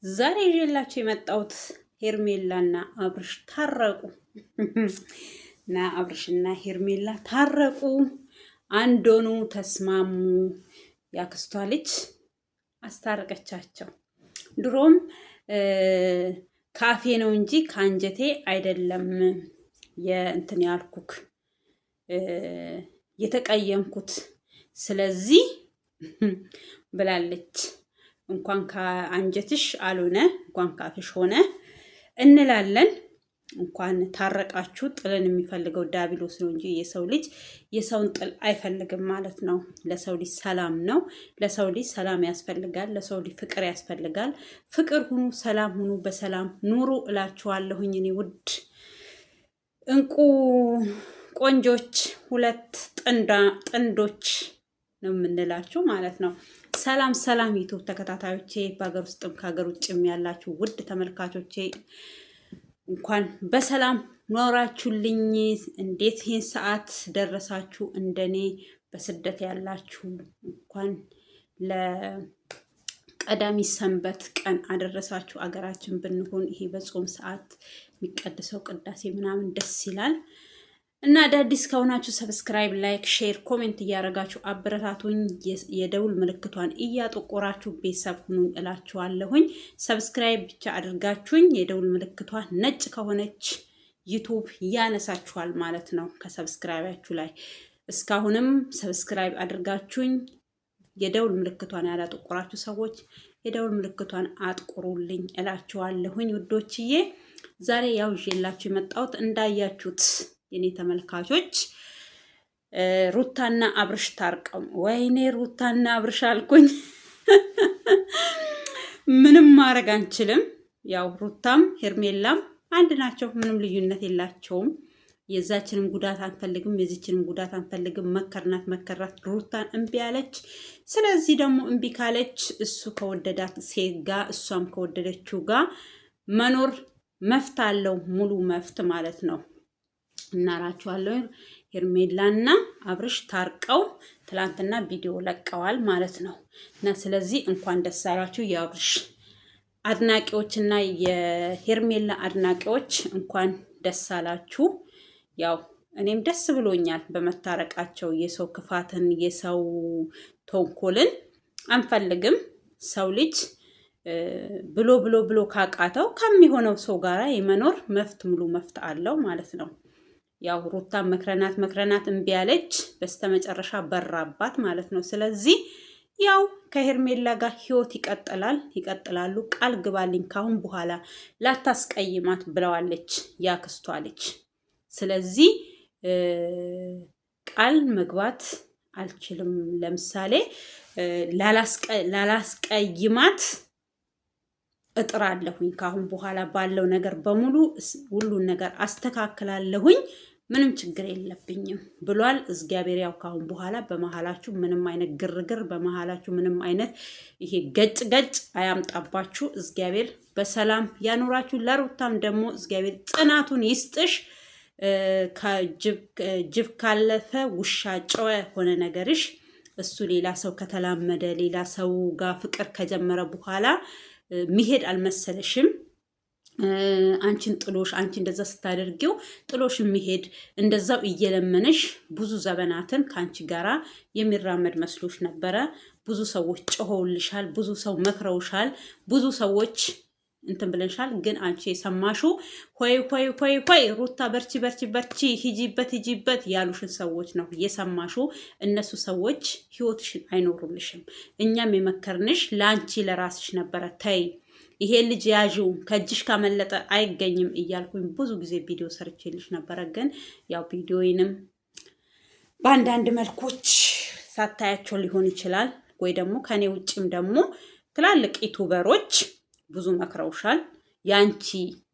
ዛሬ ይዤላችሁ የመጣሁት ሄርሜላና አብርሽ ታረቁ እና አብርሽና ሄርሜላ ታረቁ፣ አንድ ሆኑ፣ ተስማሙ። ያክስቷ ልጅ አስታረቀቻቸው። ድሮም ካፌ ነው እንጂ ከአንጀቴ አይደለም የእንትን ያልኩክ የተቀየምኩት፣ ስለዚህ ብላለች። እንኳን ከአንጀትሽ አልሆነ እንኳን ካፍሽ ሆነ እንላለን። እንኳን ታረቃችሁ። ጥልን የሚፈልገው ዳቢሎስ ነው እንጂ የሰው ልጅ የሰውን ጥል አይፈልግም ማለት ነው። ለሰው ልጅ ሰላም ነው። ለሰው ልጅ ሰላም ያስፈልጋል። ለሰው ልጅ ፍቅር ያስፈልጋል። ፍቅር ሁኑ፣ ሰላም ሁኑ፣ በሰላም ኑሩ እላችኋለሁኝ። እኔ ውድ እንቁ ቆንጆች ሁለት ጥንዶች ነው የምንላችሁ ማለት ነው። ሰላም ሰላም ዩቱብ ተከታታዮቼ፣ በሀገር ውስጥም ከሀገር ውጭም ያላችሁ ውድ ተመልካቾቼ እንኳን በሰላም ኖራችሁልኝ። እንዴት ይህን ሰዓት ደረሳችሁ? እንደኔ በስደት ያላችሁ እንኳን ለቀዳሚ ሰንበት ቀን አደረሳችሁ። አገራችን ብንሆን ይሄ በጾም ሰዓት የሚቀድሰው ቅዳሴ ምናምን ደስ ይላል። እና አዳዲስ ከሆናችሁ ሰብስክራይብ፣ ላይክ፣ ሼር፣ ኮሜንት እያደረጋችሁ አበረታቱኝ። የደውል ምልክቷን እያጠቆራችሁ ቤተሰብ ሁኑኝ እላችኋለሁኝ። ሰብስክራይብ ብቻ አድርጋችሁኝ የደውል ምልክቷ ነጭ ከሆነች ዩቱብ ያነሳችኋል ማለት ነው ከሰብስክራይባችሁ ላይ። እስካሁንም ሰብስክራይብ አድርጋችሁኝ የደውል ምልክቷን ያላጠቆራችሁ ሰዎች የደውል ምልክቷን አጥቁሩልኝ እላችኋለሁኝ ውዶችዬ። ዛሬ ያው ይዤላችሁ የመጣሁት እንዳያችሁት የኔ ተመልካቾች ሩታና አብርሽ ታርቀው፣ ወይኔ ሩታና አብርሽ አልኩኝ። ምንም ማድረግ አንችልም። ያው ሩታም ሄርሜላም አንድ ናቸው። ምንም ልዩነት የላቸውም። የዛችንም ጉዳት አንፈልግም፣ የዚችንም ጉዳት አንፈልግም። መከራት ሩታን እምቢ አለች። ስለዚህ ደግሞ እምቢ ካለች እሱ ከወደዳት ሴት ጋር እሷም ከወደደችው ጋር መኖር መፍት አለው፣ ሙሉ መፍት ማለት ነው። እናራችኋለሁ። ሄርሜላና አብርሽ ታርቀው ትላንትና ቪዲዮ ለቀዋል ማለት ነው። እና ስለዚህ እንኳን ደስ አላችሁ የአብርሽ አድናቂዎችና የሄርሜላ አድናቂዎች እንኳን ደስ አላችሁ። ያው እኔም ደስ ብሎኛል በመታረቃቸው። የሰው ክፋትን የሰው ተንኮልን አንፈልግም። ሰው ልጅ ብሎ ካቃተው ከሚሆነው ሰው ጋራ የመኖር መፍት ሙሉ መፍት አለው ማለት ነው። ያው ሩታ መክረናት እምቢ አለች። በስተመጨረሻ በራባት ማለት ነው። ስለዚህ ያው ከሄርሜላ ጋር ህይወት ይቀጥላሉ። ቃል ግባልኝ ካሁን በኋላ ላታስቀይማት ብለዋለች ያክስቷ ልጅ። ስለዚህ ቃል መግባት አልችልም። ለምሳሌ ላላስቀይማት እጥራለሁኝ። ካሁን በኋላ ባለው ነገር በሙሉ ሁሉን ነገር አስተካክላለሁኝ። ምንም ችግር የለብኝም ብሏል እግዚአብሔር። ያው ካሁን በኋላ በመሃላችሁ ምንም አይነት ግርግር፣ በመሃላችሁ ምንም አይነት ይሄ ገጭ አያምጣባችሁ። እግዚአብሔር በሰላም ያኖራችሁ። ለሩታም ደግሞ እግዚአብሔር ጽናቱን ይስጥሽ። ከጅብ ካለፈ ውሻ ጨዋ ሆነ ነገርሽ። እሱ ሌላ ሰው ከተላመደ ሌላ ሰው ጋር ፍቅር ከጀመረ በኋላ ሚሄድ አልመሰለሽም። አንቺን ጥሎሽ አንቺ እንደዛ ስታደርጊው ጥሎሽ የሚሄድ እንደዛው እየለመነሽ ብዙ ዘመናትን ከአንቺ ጋራ የሚራመድ መስሎሽ ነበረ። ብዙ ሰዎች ጮኸውልሻል፣ ብዙ ሰው መክረውሻል፣ ብዙ ሰዎች እንትን ብለሻል። ግን አንቺ የሰማሽው ሆይ ሩታ በርቺ ሂጂበት ያሉሽን ሰዎች ነው የሰማሽው። እነሱ ሰዎች ህይወትሽን አይኖሩልሽም። እኛም የመከርንሽ ለአንቺ ለራስሽ ነበረ። ተይ ይሄ ልጅ ያዥው ከእጅሽ ካመለጠ አይገኝም እያልኩኝ ብዙ ጊዜ ቪዲዮ ሰርቼልሽ ነበረ። ግን ያው ቪዲዮይንም በአንዳንድ መልኮች ሳታያቸው ሊሆን ይችላል፣ ወይ ደግሞ ከኔ ውጭም ደግሞ ትላልቅ ዩቱበሮች ብዙ መክረውሻል። የአንቺ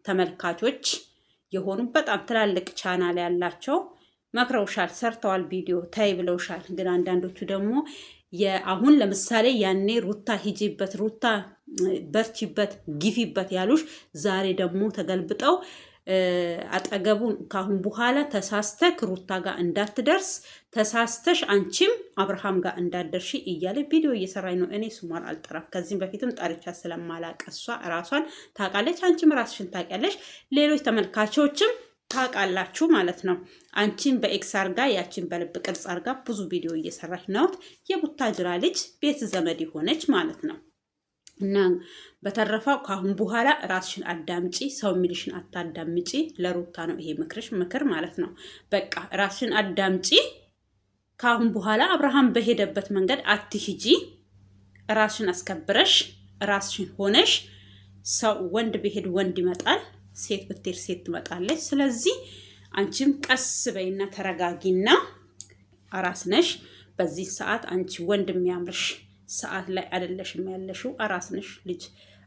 ተመልካቾች የሆኑ በጣም ትላልቅ ቻናል ያላቸው መክረውሻል፣ ሰርተዋል፣ ቪዲዮ ታይ ብለውሻል። ግን አንዳንዶቹ ደግሞ አሁን ለምሳሌ ያኔ ሩታ ሂጂበት፣ ሩታ በርቺበት፣ ግፊበት ያሉሽ ዛሬ ደግሞ ተገልብጠው አጠገቡን ካሁን በኋላ ተሳስተክ ሩታ ጋር እንዳትደርስ ተሳስተሽ አንቺም አብርሃም ጋር እንዳትደርሺ እያለ ቪዲዮ እየሰራኝ ነው። እኔ ስሟን አልጠራም። ከዚህም በፊትም ጠርቻ ስለማላቅ እሷ ራሷን ታውቃለች፣ አንቺም ራስሽን ታውቂያለሽ፣ ሌሎች ተመልካቾችም ታውቃላችሁ ማለት ነው። አንቺን በኤክስ አርጋ ያቺን በልብ ቅርጽ አርጋ ብዙ ቪዲዮ እየሰራች ነው። የቡታጅራ ልጅ ቤት ዘመድ የሆነች ማለት ነው። እና በተረፈው ካሁን በኋላ ራስሽን አዳምጪ፣ ሰው የሚልሽን አታዳምጪ። ለሩታ ነው ይሄ ምክር ማለት ነው። በቃ ራስሽን አዳምጪ። ካሁን በኋላ አብርሃም በሄደበት መንገድ አትሂጂ። ራስሽን አስከብረሽ ራስሽን ሆነሽ፣ ሰው ወንድ ቢሄድ ወንድ ይመጣል፣ ሴት ብትሄድ ሴት ትመጣለች። ስለዚህ አንቺም ቀስ በይና ተረጋጊና አራስ ነሽ። በዚህ ሰዓት አንቺ ወንድ የሚያምርሽ ሰዓት ላይ አይደለሽም ያለሽው። አራስ ነሽ። ልጅ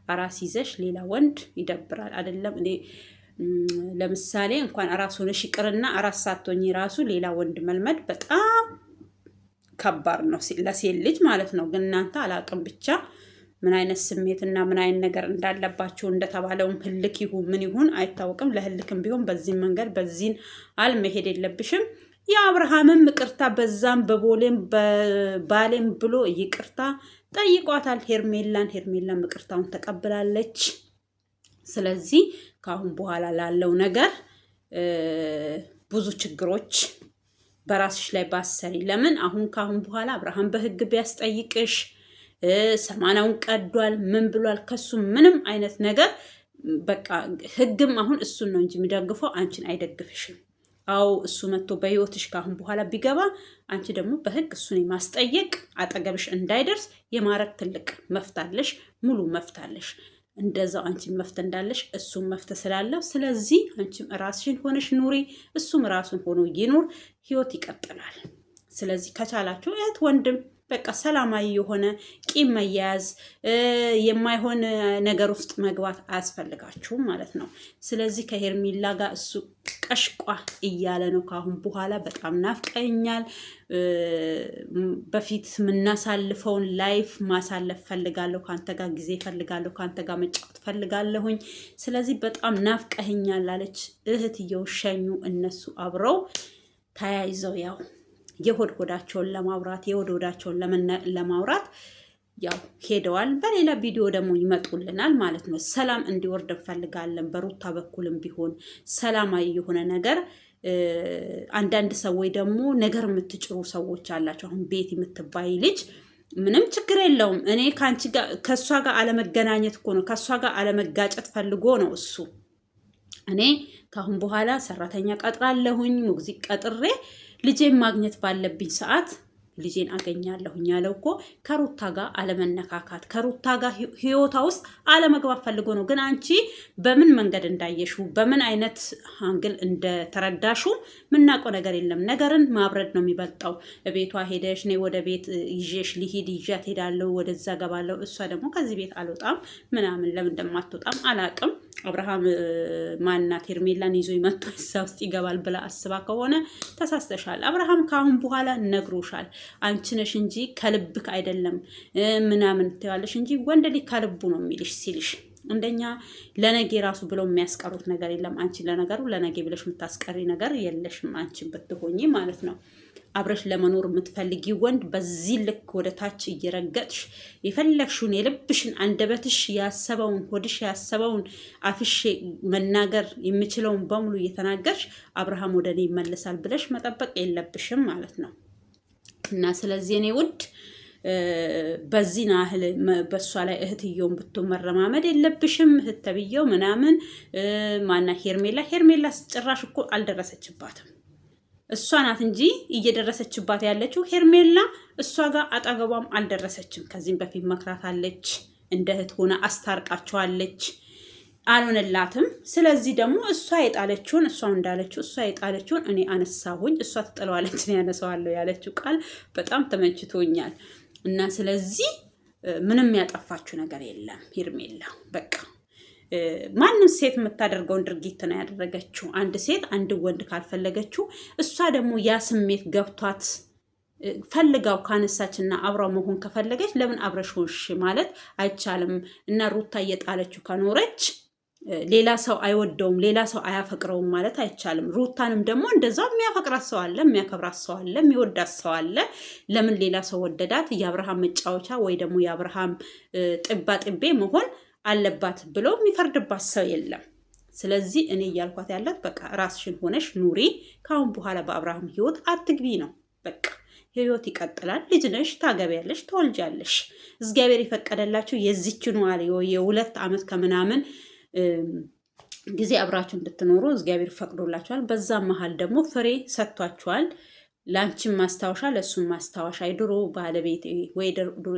አራስ ይዘሽ ሌላ ወንድ ይደብራል አይደለም? እኔ ለምሳሌ እንኳን አራስ ሆነሽ ይቅርና አራስ ሳትሆኚ ራሱ ሌላ ወንድ መልመድ በጣም ከባድ ነው ለሴት ልጅ ማለት ነው። ግን እናንተ አላቅም ብቻ ምን አይነት ስሜትና ምን አይነት ነገር እንዳለባቸው እንደተባለውም ህልክ ይሁን ምን ይሁን አይታወቅም። ለህልክም ቢሆን በዚህ መንገድ በዚህን አልመሄድ የለብሽም። የአብርሃምም ይቅርታ በዛም በቦሌም በባሌም ብሎ ይቅርታ ጠይቋታል ሄርሜላን። ሄርሜላን ይቅርታውን ተቀብላለች። ስለዚህ ካሁን በኋላ ላለው ነገር ብዙ ችግሮች በራስሽ ላይ ባሰሪ። ለምን አሁን ካሁን በኋላ አብርሃም በህግ ቢያስጠይቅሽ ሰማናውን ቀዷል ምን ብሏል፣ ከሱ ምንም አይነት ነገር በቃ ህግም አሁን እሱን ነው እንጂ የሚደግፈው አንቺን አይደግፍሽም። አው እሱ መጥቶ በህይወትሽ ካሁን በኋላ ቢገባ አንቺ ደግሞ በህግ እሱን የማስጠየቅ አጠገብሽ እንዳይደርስ የማረግ ትልቅ መፍታለሽ፣ ሙሉ መፍታለሽ። እንደዛው አንቺን መፍት እንዳለሽ እሱም መፍት ስላለው፣ ስለዚህ አንቺም ራስሽን ሆነሽ ኑሪ፣ እሱም ራሱን ሆኖ ይኑር፣ ህይወት ይቀጥላል። ስለዚህ ከቻላችሁ እህት ወንድም በቃ ሰላማዊ የሆነ ቂም መያያዝ የማይሆን ነገር ውስጥ መግባት አያስፈልጋችሁም ማለት ነው። ስለዚህ ከሄርሜላ ጋር እሱ ቀሽቋ እያለ ነው ካሁን በኋላ። በጣም ናፍቀኛል። በፊት የምናሳልፈውን ላይፍ ማሳለፍ ፈልጋለሁ፣ ከአንተ ጋር ጊዜ ፈልጋለሁ፣ ከአንተ ጋር መጫወት ፈልጋለሁኝ። ስለዚህ በጣም ናፍቀኛል አለች። እህትየው ሸኙ። እነሱ አብረው ተያይዘው ያው የሆድ ሆዳቸውን ለማውራት የሆድ ሆዳቸውን ለማውራት ያው ሄደዋል። በሌላ ቪዲዮ ደግሞ ይመጡልናል ማለት ነው። ሰላም እንዲወርድ እንፈልጋለን። በሩታ በኩልም ቢሆን ሰላማዊ የሆነ ነገር። አንዳንድ ሰዎች ደግሞ ነገር የምትጭሩ ሰዎች አላቸው። አሁን ቤት የምትባይ ልጅ ምንም ችግር የለውም። እኔ ከአንቺ ጋር ከእሷ ጋር አለመገናኘት እኮ ነው፣ ከእሷ ጋር አለመጋጨት ፈልጎ ነው እሱ። እኔ ካሁን በኋላ ሰራተኛ ቀጥራለሁኝ፣ ሙግዚት ቀጥሬ ልጄን ማግኘት ባለብኝ ሰዓት ልጄን አገኛለሁኝ ያለው እኮ ከሩታ ጋር አለመነካካት፣ ከሩታ ጋር ህይወታ ውስጥ አለመግባት ፈልጎ ነው። ግን አንቺ በምን መንገድ እንዳየሹ በምን አይነት አንግል እንደተረዳሹ ምናውቀው ነገር የለም። ነገርን ማብረድ ነው የሚበልጠው። ቤቷ ሄደሽ እኔ ወደ ቤት ይዤሽ ሊሂድ ይዣት ሄዳለሁ፣ ወደዛ ገባለሁ። እሷ ደግሞ ከዚህ ቤት አልወጣም ምናምን ለምን እንደማትወጣም አላቅም። አብርሃም ማናት ሄርሜላን ይዞ ይመጣ እዛ ውስጥ ይገባል ብላ አስባ ከሆነ ተሳስተሻል። አብርሃም ካሁን በኋላ ነግሮሻል። አንቺ ነሽ እንጂ ከልብክ አይደለም ምናምን ትያለሽ እንጂ ወንድ ልጅ ከልቡ ነው የሚልሽ ሲልሽ እንደኛ ለነገ ራሱ ብለው የሚያስቀሩት ነገር የለም። አንቺ ለነገሩ ለነገ ብለሽ የምታስቀሪ ነገር የለሽም። አንቺን ብትሆኚ ማለት ነው። አብረሽ ለመኖር የምትፈልጊ ወንድ በዚህ ልክ ወደ ታች እየረገጥሽ የፈለግሽውን የልብሽን አንደበትሽ ያሰበውን ሆድሽ ያሰበውን አፍሽ መናገር የምችለውን በሙሉ እየተናገርሽ አብርሃም ወደ እኔ ይመለሳል ብለሽ መጠበቅ የለብሽም ማለት ነው። እና ስለዚህ እኔ ውድ በዚህ ናህል በሷ ላይ እህትየውን ብትሆን መረማመድ የለብሽም። እህት ተብዬው ምናምን ማና ሄርሜላ ጭራሽ እኮ አልደረሰችባትም። እሷ ናት እንጂ እየደረሰችባት ያለችው ሄርሜላ እሷ ጋር አጠገቧም አልደረሰችም። ከዚህም በፊት መክራታለች፣ እንደ እህት ሆና አስታርቃቸዋለች፣ አልሆነላትም። ስለዚህ ደግሞ እሷ የጣለችውን እሷ እንዳለችው እሷ የጣለችውን እኔ አነሳሁኝ፣ እሷ ትጥለዋለች እኔ ያነሳዋለሁ ያለችው ቃል በጣም ተመችቶኛል። እና ስለዚህ ምንም ያጠፋችው ነገር የለም ሄርሜላ። በቃ ማንም ሴት የምታደርገውን ድርጊት ነው ያደረገችው። አንድ ሴት አንድ ወንድ ካልፈለገችው እሷ ደግሞ ያ ስሜት ገብቷት ፈልጋው ካነሳችና አብራው መሆን ከፈለገች ለምን አብረሽ ሆንሽ ማለት አይቻልም። እና ሩታ እየጣለችው ከኖረች ሌላ ሰው አይወደውም፣ ሌላ ሰው አያፈቅረውም ማለት አይቻልም። ሩታንም ደግሞ እንደዛው የሚያፈቅራት ሰው አለ፣ የሚያከብራት ሰው አለ፣ የሚወዳት ሰው አለ። ለምን ሌላ ሰው ወደዳት? የአብርሃም መጫወቻ ወይ ደግሞ የአብርሃም ጥባ ጥቤ መሆን አለባት ብሎ የሚፈርድባት ሰው የለም። ስለዚህ እኔ እያልኳት ያለት በቃ ራስሽን ሆነሽ ኑሪ። ከአሁን በኋላ በአብርሃም ህይወት አትግቢ ነው በቃ። ህይወት ይቀጥላል። ልጅ ነሽ፣ ታገቢያለሽ፣ ተወልጃለሽ። እግዚአብሔር የፈቀደላችሁ የዚችኑ የ2 ዓመት ከምናምን ጊዜ አብራችሁ እንድትኖሩ እግዚአብሔር ፈቅዶላችኋል። በዛ መሀል ደግሞ ፍሬ ሰጥቷችኋል። ለአንቺም ማስታወሻ ለእሱም ማስታወሻ። የድሮ ባለቤት ወይ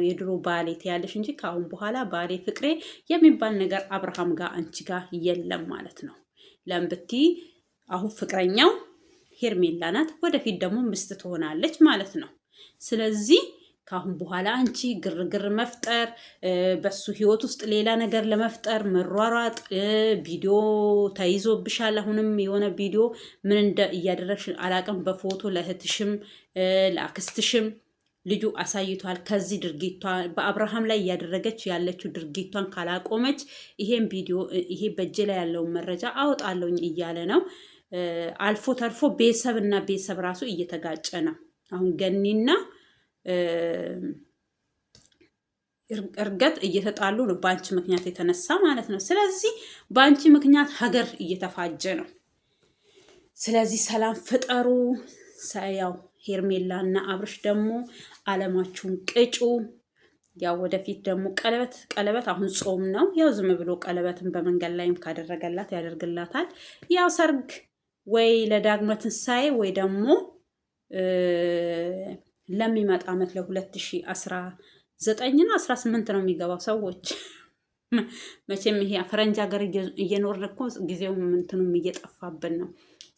የድሮ ባሌት ያለሽ እንጂ ከአሁን በኋላ ባሌ ፍቅሬ የሚባል ነገር አብርሃም ጋር አንቺ ጋር የለም ማለት ነው። ለምን ብትይ አሁን ፍቅረኛው ሄርሜላ ናት፣ ወደፊት ደግሞ ምስት ትሆናለች ማለት ነው። ስለዚህ ከአሁን በኋላ አንቺ ግርግር መፍጠር፣ በሱ ህይወት ውስጥ ሌላ ነገር ለመፍጠር መሯሯጥ፣ ቪዲዮ ተይዞብሻል። አሁንም የሆነ ቪዲዮ ምን እንደ እያደረግሽ አላቅም። በፎቶ ለእህትሽም ለአክስትሽም ልጁ አሳይቷል። ከዚህ ድርጊቷ በአብርሃም ላይ እያደረገች ያለችው ድርጊቷን ካላቆመች ይሄን ቪዲዮ ይሄ በእጅ ላይ ያለውን መረጃ አወጣለሁኝ እያለ ነው። አልፎ ተርፎ ቤተሰብ እና ቤተሰብ ራሱ እየተጋጨ ነው። አሁን ገኒና እርገጥ እየተጣሉ ነው፣ በአንቺ ምክንያት የተነሳ ማለት ነው። ስለዚህ በአንቺ ምክንያት ሀገር እየተፋጀ ነው። ስለዚህ ሰላም ፍጠሩ። ያው ሄርሜላ እና አብርሽ ደግሞ አለማችሁን ቅጩ። ያው ወደፊት ደግሞ ቀለበት አሁን ጾም ነው። ያው ዝም ብሎ ቀለበትን በመንገድ ላይም ካደረገላት ያደርግላታል። ያው ሰርግ ወይ ለዳግመ ትንሣኤ ወይ ደግሞ ለሚመጣ ዓመት ለ2019 ነው 18 ነው የሚገባው። ሰዎች መቼም ይሄ ፈረንጅ ሀገር እየኖርን እኮ ጊዜው እንትኑም እየጠፋብን ነው።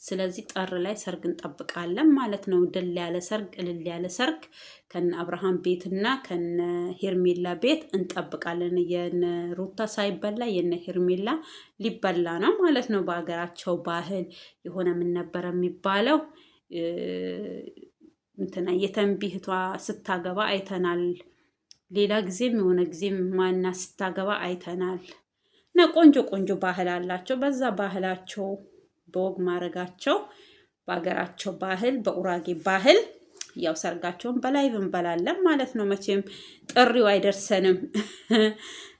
ስለዚህ ጥር ላይ ሰርግ እንጠብቃለን ማለት ነው። ድል ያለ ሰርግ፣ እልል ያለ ሰርግ ከነ አብርሃም ቤትና ከነ ሄርሜላ ቤት እንጠብቃለን። የነ ሩታ ሳይበላ የነ ሄርሜላ ሊበላ ነው ማለት ነው። በሀገራቸው ባህል የሆነ ምን ነበረ የሚባለው እንትና የተንቢህቷ ስታገባ አይተናል። ሌላ ጊዜም የሆነ ጊዜም ማና ስታገባ አይተናል። እና ቆንጆ ቆንጆ ባህል አላቸው። በዛ ባህላቸው በወግ ማድረጋቸው በሀገራቸው ባህል በኡራጌ ባህል ያው ሰርጋቸውን በላይቭ እንበላለን ማለት ነው። መቼም ጥሪው አይደርሰንም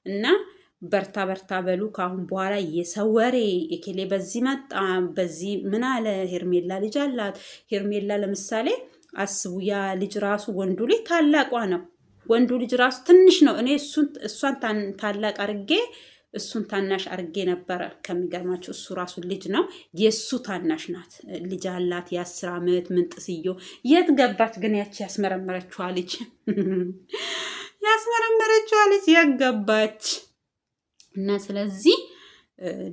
እና በርታ በርታ በሉ። ከአሁን በኋላ የሰው ወሬ ኤኬሌ በዚህ መጣ በዚህ ምን አለ፣ ሄርሜላ ልጅ አላት። ሄርሜላ ለምሳሌ አስቡ፣ ያ ልጅ ራሱ ወንዱ ልጅ ታላቋ ነው። ወንዱ ልጅ ራሱ ትንሽ ነው። እኔ እሷን ታላቅ አርጌ እሱን ታናሽ አርጌ ነበረ። ከሚገርማቸው እሱ ራሱ ልጅ ነው፣ የእሱ ታናሽ ናት። ልጅ አላት የ10 ዓመት ምንጥስዮ። የት ገባች ግን ያቺ ያስመረመረችዋ ልጅ? ያስመረመረችዋ ልጅ የት ገባች? እና ስለዚህ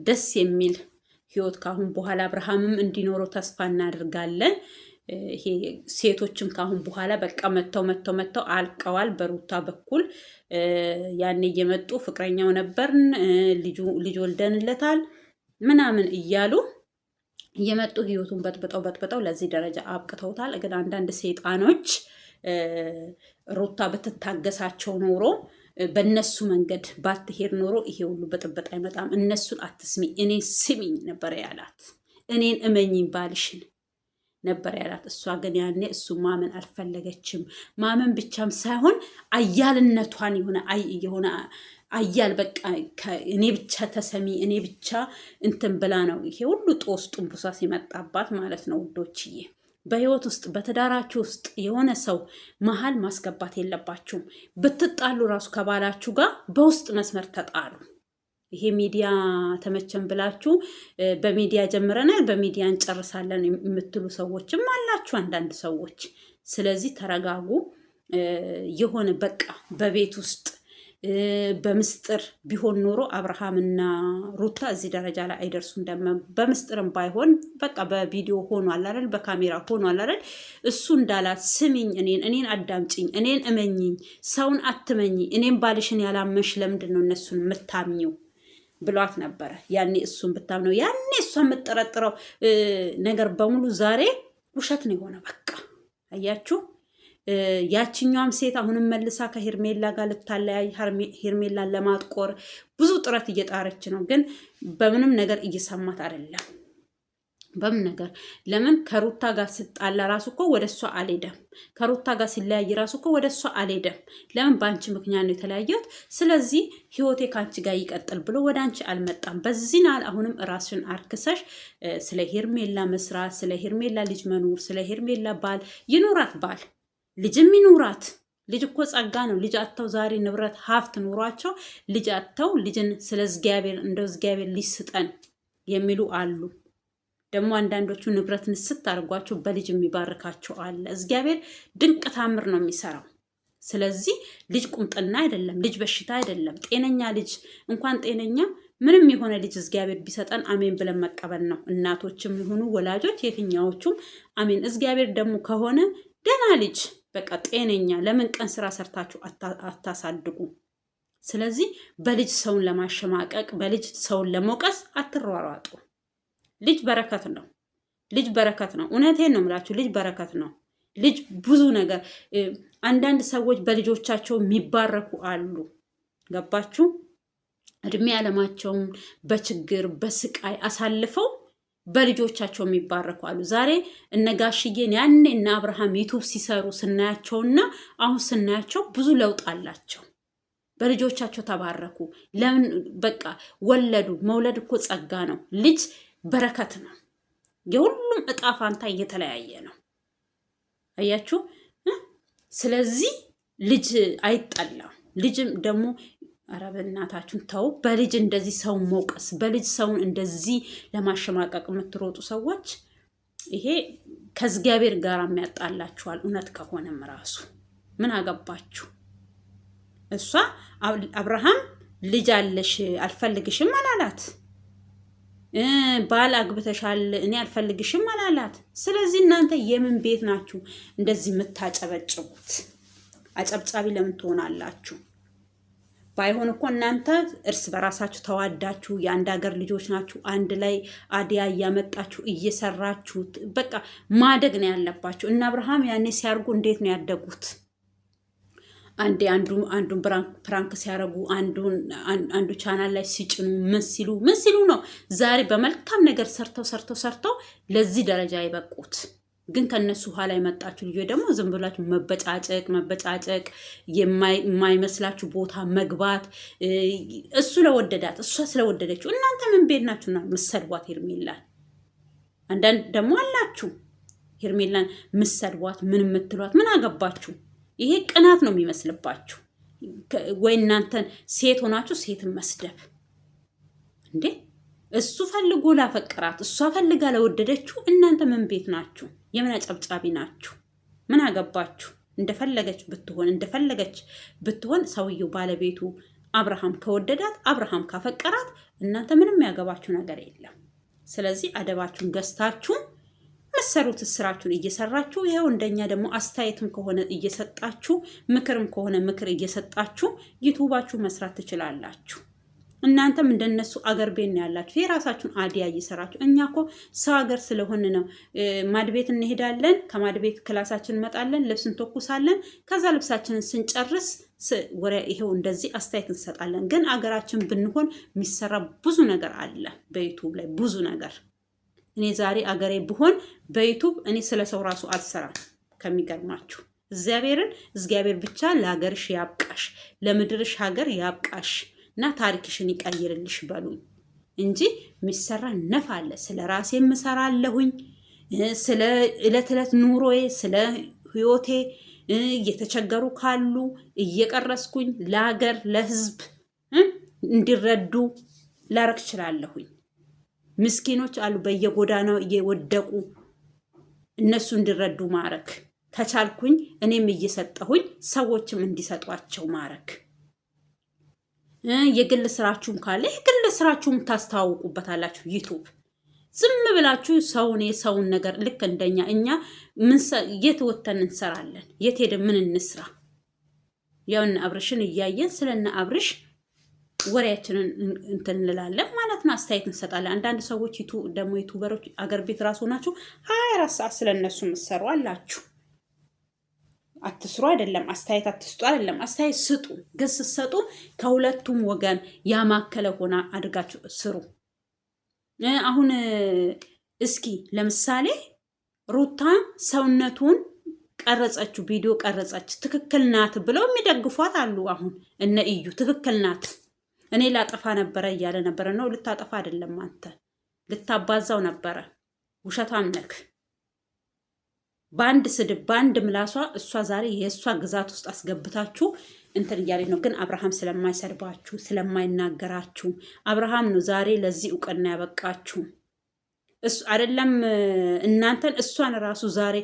ደስ የሚል ህይወት ካሁን በኋላ አብርሃምም እንዲኖረው ተስፋ እናደርጋለን። ይሄ ሴቶችም ካሁን በኋላ በቃ መተው አልቀዋል። በሩታ በኩል ያኔ እየመጡ ፍቅረኛው ነበርን ልጅ ወልደንለታል ምናምን እያሉ እየመጡ ህይወቱን በጥብጠው ለዚህ ደረጃ አብቅተውታል። ግን አንዳንድ ሰይጣኖች ሩታ ብትታገሳቸው ኖሮ በእነሱ መንገድ ባትሄድ ኖሮ ይሄ ሁሉ በጥብጥ አይመጣም። እነሱን አትስሚ፣ እኔን ስሚኝ ነበር ያላት። እኔን እመኝኝ ባልሽን ነበር ያላት። እሷ ግን ያኔ እሱ ማመን አልፈለገችም። ማመን ብቻም ሳይሆን አያልነቷን የሆነ አያል በቃ እኔ ብቻ ተሰሚ እኔ ብቻ እንትን ብላ ነው ይሄ ሁሉ ጦስ ጡንቡሳ ሲመጣባት ማለት ነው ውዶችዬ። በህይወት ውስጥ በትዳራችሁ ውስጥ የሆነ ሰው መሀል ማስገባት የለባችሁም። ብትጣሉ ራሱ ከባላችሁ ጋር በውስጥ መስመር ተጣሉ። ይሄ ሚዲያ ተመቸን ብላችሁ በሚዲያ ጀምረናል በሚዲያ እንጨርሳለን የምትሉ ሰዎችም አላችሁ አንዳንድ ሰዎች። ስለዚህ ተረጋጉ። የሆነ በቃ በቤት ውስጥ በምስጥር ቢሆን ኖሮ አብርሃምና ሩታ እዚህ ደረጃ ላይ አይደርሱም። በምስጥርም ባይሆን በቃ በቪዲዮ ሆኗል አይደል፣ በካሜራ ሆኗል አይደል። እሱ እንዳላት ስሚኝ፣ እኔን አዳምጪኝ፣ እኔን እመኝኝ፣ ሰውን አትመኝ፣ እኔን ባልሽን ያላመሽ ለምንድን ነው እነሱን የምታምኚው ብሏት ነበረ። ያኔ እሱን ብታምነው ያኔ እሷ የምጠረጥረው ነገር በሙሉ ዛሬ ውሸት ነው የሆነ። በቃ አያችሁ፣ ያችኛዋም ሴት አሁንም መልሳ ከሄርሜላ ጋር ልታለያይ ሄርሜላን ለማጥቆር ብዙ ጥረት እየጣረች ነው። ግን በምንም ነገር እየሰማት አይደለም። በምን ነገር ለምን ከሩታ ጋር ስጣላ ራሱ እኮ ወደ እሷ አልሄደም። ከሩታ ጋር ሲለያይ ራሱ እኮ ወደ እሷ አልሄደም። ለምን በአንቺ ምክንያት ነው የተለያየሁት፣ ስለዚህ ህይወቴ ከአንቺ ጋር ይቀጥል ብሎ ወደ አንቺ አልመጣም። በዚህ ናል አሁንም ራስሽን አርክሰሽ ስለ ሄርሜላ መስራት፣ ስለ ሄርሜላ ልጅ መኖር፣ ስለ ሄርሜላ ባል ይኖራት፣ ባል ልጅም ይኖራት። ልጅ እኮ ጸጋ ነው። ልጅ አጥተው ዛሬ ንብረት ሀብት ኑሯቸው ልጅ አጥተው ልጅን ስለ እግዚአብሔር እንደው እግዚአብሔር ልጅ ስጠን የሚሉ አሉ። ደግሞ አንዳንዶቹ ንብረት ንስት አድርጓቸው በልጅ የሚባርካቸው አለ። እግዚአብሔር ድንቅ ታምር ነው የሚሰራው። ስለዚህ ልጅ ቁምጥና አይደለም፣ ልጅ በሽታ አይደለም። ጤነኛ ልጅ እንኳን ጤነኛ ምንም የሆነ ልጅ እግዚአብሔር ቢሰጠን አሜን ብለን መቀበል ነው። እናቶችም ይሁኑ ወላጆች የትኛዎቹም አሜን። እግዚአብሔር ደግሞ ከሆነ ደህና ልጅ በቃ ጤነኛ፣ ለምን ቀን ስራ ሰርታችሁ አታሳድጉ? ስለዚህ በልጅ ሰውን ለማሸማቀቅ በልጅ ሰውን ለመውቀስ አትሯሯጡ። ልጅ በረከት ነው። ልጅ በረከት ነው። እውነቴን ነው የምላችሁ፣ ልጅ በረከት ነው። ልጅ ብዙ ነገር። አንዳንድ ሰዎች በልጆቻቸው የሚባረኩ አሉ። ገባችሁ? እድሜ ዓለማቸውን በችግር በስቃይ አሳልፈው በልጆቻቸው የሚባረኩ አሉ። ዛሬ እነጋሽዬን ያኔ እነ አብርሃም ዩቱብ ሲሰሩ ስናያቸውና አሁን ስናያቸው ብዙ ለውጥ አላቸው። በልጆቻቸው ተባረኩ። ለምን በቃ ወለዱ። መውለድ እኮ ጸጋ ነው። ልጅ በረከት ነው። የሁሉም እጣ ፋንታ እየተለያየ ነው። አያችሁ? ስለዚህ ልጅ አይጠላም። ልጅም ደግሞ ኧረ በእናታችሁን ተው። በልጅ እንደዚህ ሰውን መውቀስ፣ በልጅ ሰውን እንደዚህ ለማሸማቀቅ የምትሮጡ ሰዎች ይሄ ከእግዚአብሔር ጋር የሚያጣላችኋል። እውነት ከሆነም ራሱ ምን አገባችሁ? እሷ አብርሃም ልጅ አለሽ አልፈልግሽም አላላት። ባል አግብተሻል እኔ አልፈልግሽም አላላት። ስለዚህ እናንተ የምን ቤት ናችሁ እንደዚህ የምታጨበጭቡት? አጨብጫቢ ለምን ትሆናላችሁ? ባይሆን እኮ እናንተ እርስ በራሳችሁ ተዋዳችሁ የአንድ ሀገር ልጆች ናችሁ። አንድ ላይ አዲያ እያመጣችሁ እየሰራችሁ በቃ ማደግ ነው ያለባችሁ። እና አብርሃም ያኔ ሲያርጉ እንዴት ነው ያደጉት? አንዴ አንዱን ፕራንክ ሲያረጉ አንዱ ቻናል ላይ ሲጭኑ ምን ሲሉ ነው ዛሬ በመልካም ነገር ሰርተው ለዚህ ደረጃ የበቁት። ግን ከነሱ ኋላ የመጣችሁ ልጆች ደግሞ ዝም ብላችሁ መበጫጨቅ የማይመስላችሁ ቦታ መግባት። እሱ ለወደዳት እሷ ስለወደደችው እናንተ ምን ቤት ናችሁና ምሰድቧት ሄርሜላን? አንዳንድ ደግሞ አላችሁ ሄርሜላን ምሰድቧት ምን የምትሏት ምን አገባችሁ? ይሄ ቅናት ነው የሚመስልባችሁ። ወይ እናንተን ሴት ሆናችሁ ሴትን መስደብ እንዴ? እሱ ፈልጎ ላፈቀራት እሷ ፈልጋ ለወደደችው እናንተ ምን ቤት ናችሁ? የምን አጨብጫቢ ናችሁ? ምን አገባችሁ? እንደፈለገች ብትሆን ሰውየው ባለቤቱ አብርሃም ከወደዳት አብርሃም ካፈቀራት እናንተ ምንም ያገባችሁ ነገር የለም። ስለዚህ አደባችሁን ገዝታችሁ መሰሩት ስራችሁን እየሰራችሁ ይሄው እንደኛ ደግሞ አስተያየትም ከሆነ እየሰጣችሁ ምክርም ከሆነ ምክር እየሰጣችሁ ዩቲዩባችሁ መስራት ትችላላችሁ። እናንተም እንደነሱ አገር ቤት ነው ያላችሁ የራሳችሁን አዲያ እየሰራችሁ። እኛ እኮ ሰው ሀገር ስለሆነ ነው ማድቤት እንሄዳለን፣ ከማድቤት ክላሳችን እንመጣለን፣ ልብስ እንተኩሳለን። ከዛ ልብሳችንን ስንጨርስ ወሬ ይሄው እንደዚህ አስተያየት እንሰጣለን። ግን አገራችን ብንሆን የሚሰራ ብዙ ነገር አለ በዩቲዩብ ላይ ብዙ ነገር። እኔ ዛሬ አገሬ ብሆን በዩቲዩብ እኔ ስለ ሰው ራሱ አልሰራም። ከሚገርማችሁ እግዚአብሔር ብቻ ለሀገርሽ ያብቃሽ፣ ለምድርሽ ሀገር ያብቃሽ እና ታሪክሽን ይቀይርልሽ በሉኝ እንጂ የሚሰራ ነፍ አለ። ስለ ራሴ የምሰራለሁኝ፣ ስለ ዕለት ኑሮዬ፣ ስለ ህይወቴ እየተቸገሩ ካሉ እየቀረስኩኝ ለሀገር ለህዝብ እንዲረዱ ላረግ እችላለሁኝ። ምስኪኖች አሉ በየጎዳናው እየወደቁ እነሱ እንዲረዱ ማረክ ከቻልኩኝ እኔም እየሰጠሁኝ ሰዎችም እንዲሰጧቸው ማረክ። የግል ስራችሁም ካለ የግል ስራችሁም ታስተዋውቁበታላችሁ። ዩቲዩብ ዝም ብላችሁ የሰውን ነገር ልክ እንደኛ እኛ የት ወተን እንሰራለን? የት ሄደ ምን እንስራ? ያውና አብርሽን እያየን ስለና አብርሽ ወሬያችንን እንትን እንላለን ማለት ነው። አስተያየት እንሰጣለን። አንዳንድ ሰዎች ደግሞ ዩቲዩበሮች አገር ቤት ራሱ ናችሁ 24 ሰዓት ስለነሱ ምሰሩ አላችሁ። አትስሩ አይደለም፣ አስተያየት አትስጡ አይደለም፣ አስተያየት ስጡ። ግን ስትሰጡ ከሁለቱም ወገን ያማከለ ሆና አድርጋችሁ ስሩ። አሁን እስኪ ለምሳሌ ሩታ ሰውነቱን ቀረጸችው፣ ቪዲዮ ቀረጸች፣ ትክክል ናት ብለው የሚደግፏት አሉ። አሁን እነ እዩ ትክክል ናት፣ እኔ ላጠፋ ነበረ እያለ ነበረ። ነው ልታጠፋ አይደለም፣ አንተ ልታባዛው ነበረ። ውሸታም ነክ። በአንድ ስድብ በአንድ ምላሷ እሷ ዛሬ የእሷ ግዛት ውስጥ አስገብታችሁ እንትን እያለች ነው። ግን አብርሃም ስለማይሰድባችሁ ስለማይናገራችሁ አብርሃም ነው ዛሬ ለዚህ እውቅና ያበቃችሁ። እሱ አይደለም እናንተን እሷን ራሱ ዛሬ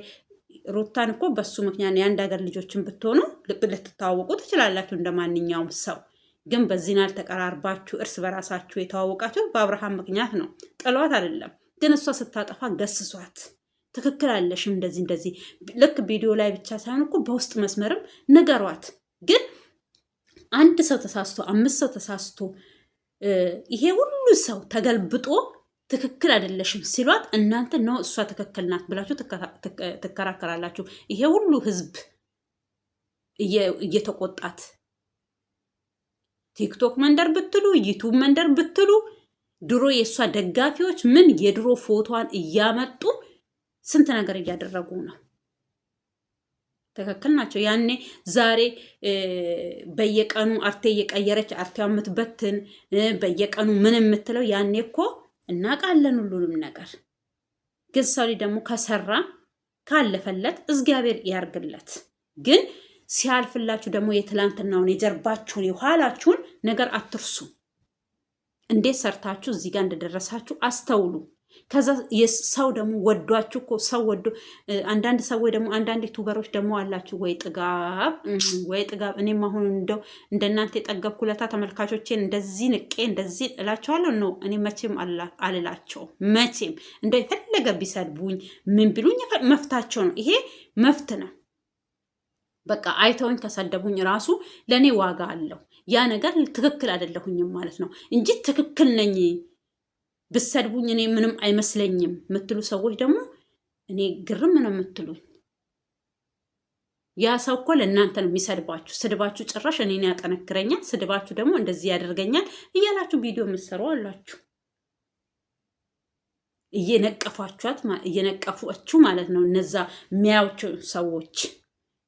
ሩታን እኮ በሱ ምክንያት የአንድ ሀገር ልጆችን ብትሆኑ ልትተዋወቁ ትችላላችሁ እንደ ማንኛውም ሰው። ግን በዚህን አልተቀራርባችሁ እርስ በራሳችሁ የተዋወቃችሁ በአብርሃም ምክንያት ነው፣ ጥሏት አይደለም። ግን እሷ ስታጠፋ ገስሷት፣ ትክክል አለሽም እንደዚህ እንደዚህ። ልክ ቪዲዮ ላይ ብቻ ሳይሆን እኮ በውስጥ መስመርም ንገሯት። ግን አንድ ሰው ተሳስቶ 5 ሰው ተሳስቶ ይሄ ሁሉ ሰው ተገልብጦ ትክክል አይደለሽም ሲሏት እናንተ ነው እሷ ትክክል ናት ብላችሁ ትከራከራላችሁ። ይሄ ሁሉ ህዝብ እየተቆጣት ቲክቶክ መንደር ብትሉ ዩቱብ መንደር ብትሉ ድሮ የእሷ ደጋፊዎች ምን የድሮ ፎቶዋን እያመጡ ስንት ነገር እያደረጉ ነው። ትክክል ናቸው። ያኔ ዛሬ በየቀኑ አርቴ እየቀየረች አርቴዋ የምትበትን በየቀኑ ምን የምትለው ያኔ እኮ እናውቃለን ሁሉንም ነገር። ግን ሰው ደግሞ ከሰራ ካለፈለት እግዚአብሔር ያርግለት። ግን ሲያልፍላችሁ ደግሞ የትላንትናውን የጀርባችሁን የኋላችሁን ነገር አትርሱ። እንዴት ሰርታችሁ እዚህ ጋር እንደደረሳችሁ አስተውሉ። ከዛ ሰው ደግሞ ወዷችሁ እኮ ሰው ወዶ አንዳንድ ሰዎች ደግሞ አንዳንድ ዩቱበሮች ደግሞ አላችሁ ወይ ጥጋብ ወይ ጥጋብ። እኔም አሁን እንደው እንደናንተ የጠገብኩለታ ተመልካቾቼን እንደዚህ ንቄ እንደዚህ እላቸዋለሁ ነው። እኔ መቼም አልላቸው መቼም እንደው የፈለገ ቢሰድቡኝ ምን ቢሉኝ መፍታቸው ነው። ይሄ መፍት ነው። በቃ አይተውኝ ከሰደቡኝ ራሱ ለእኔ ዋጋ አለው። ያ ነገር ትክክል አይደለሁኝም ማለት ነው እንጂ ትክክል ነኝ ብሰድቡኝ እኔ ምንም አይመስለኝም የምትሉ ሰዎች ደግሞ እኔ ግርም ነው የምትሉኝ። ያ ሰው እኮ ለእናንተ ነው የሚሰድባችሁ። ስድባችሁ ጭራሽ እኔን ያጠነክረኛል፣ ስድባችሁ ደግሞ እንደዚህ ያደርገኛል እያላችሁ ቪዲዮ የምትሰሩ አላችሁ። እየነቀፏችሁ ማለት ነው። እነዛ የሚያዩቹ ሰዎች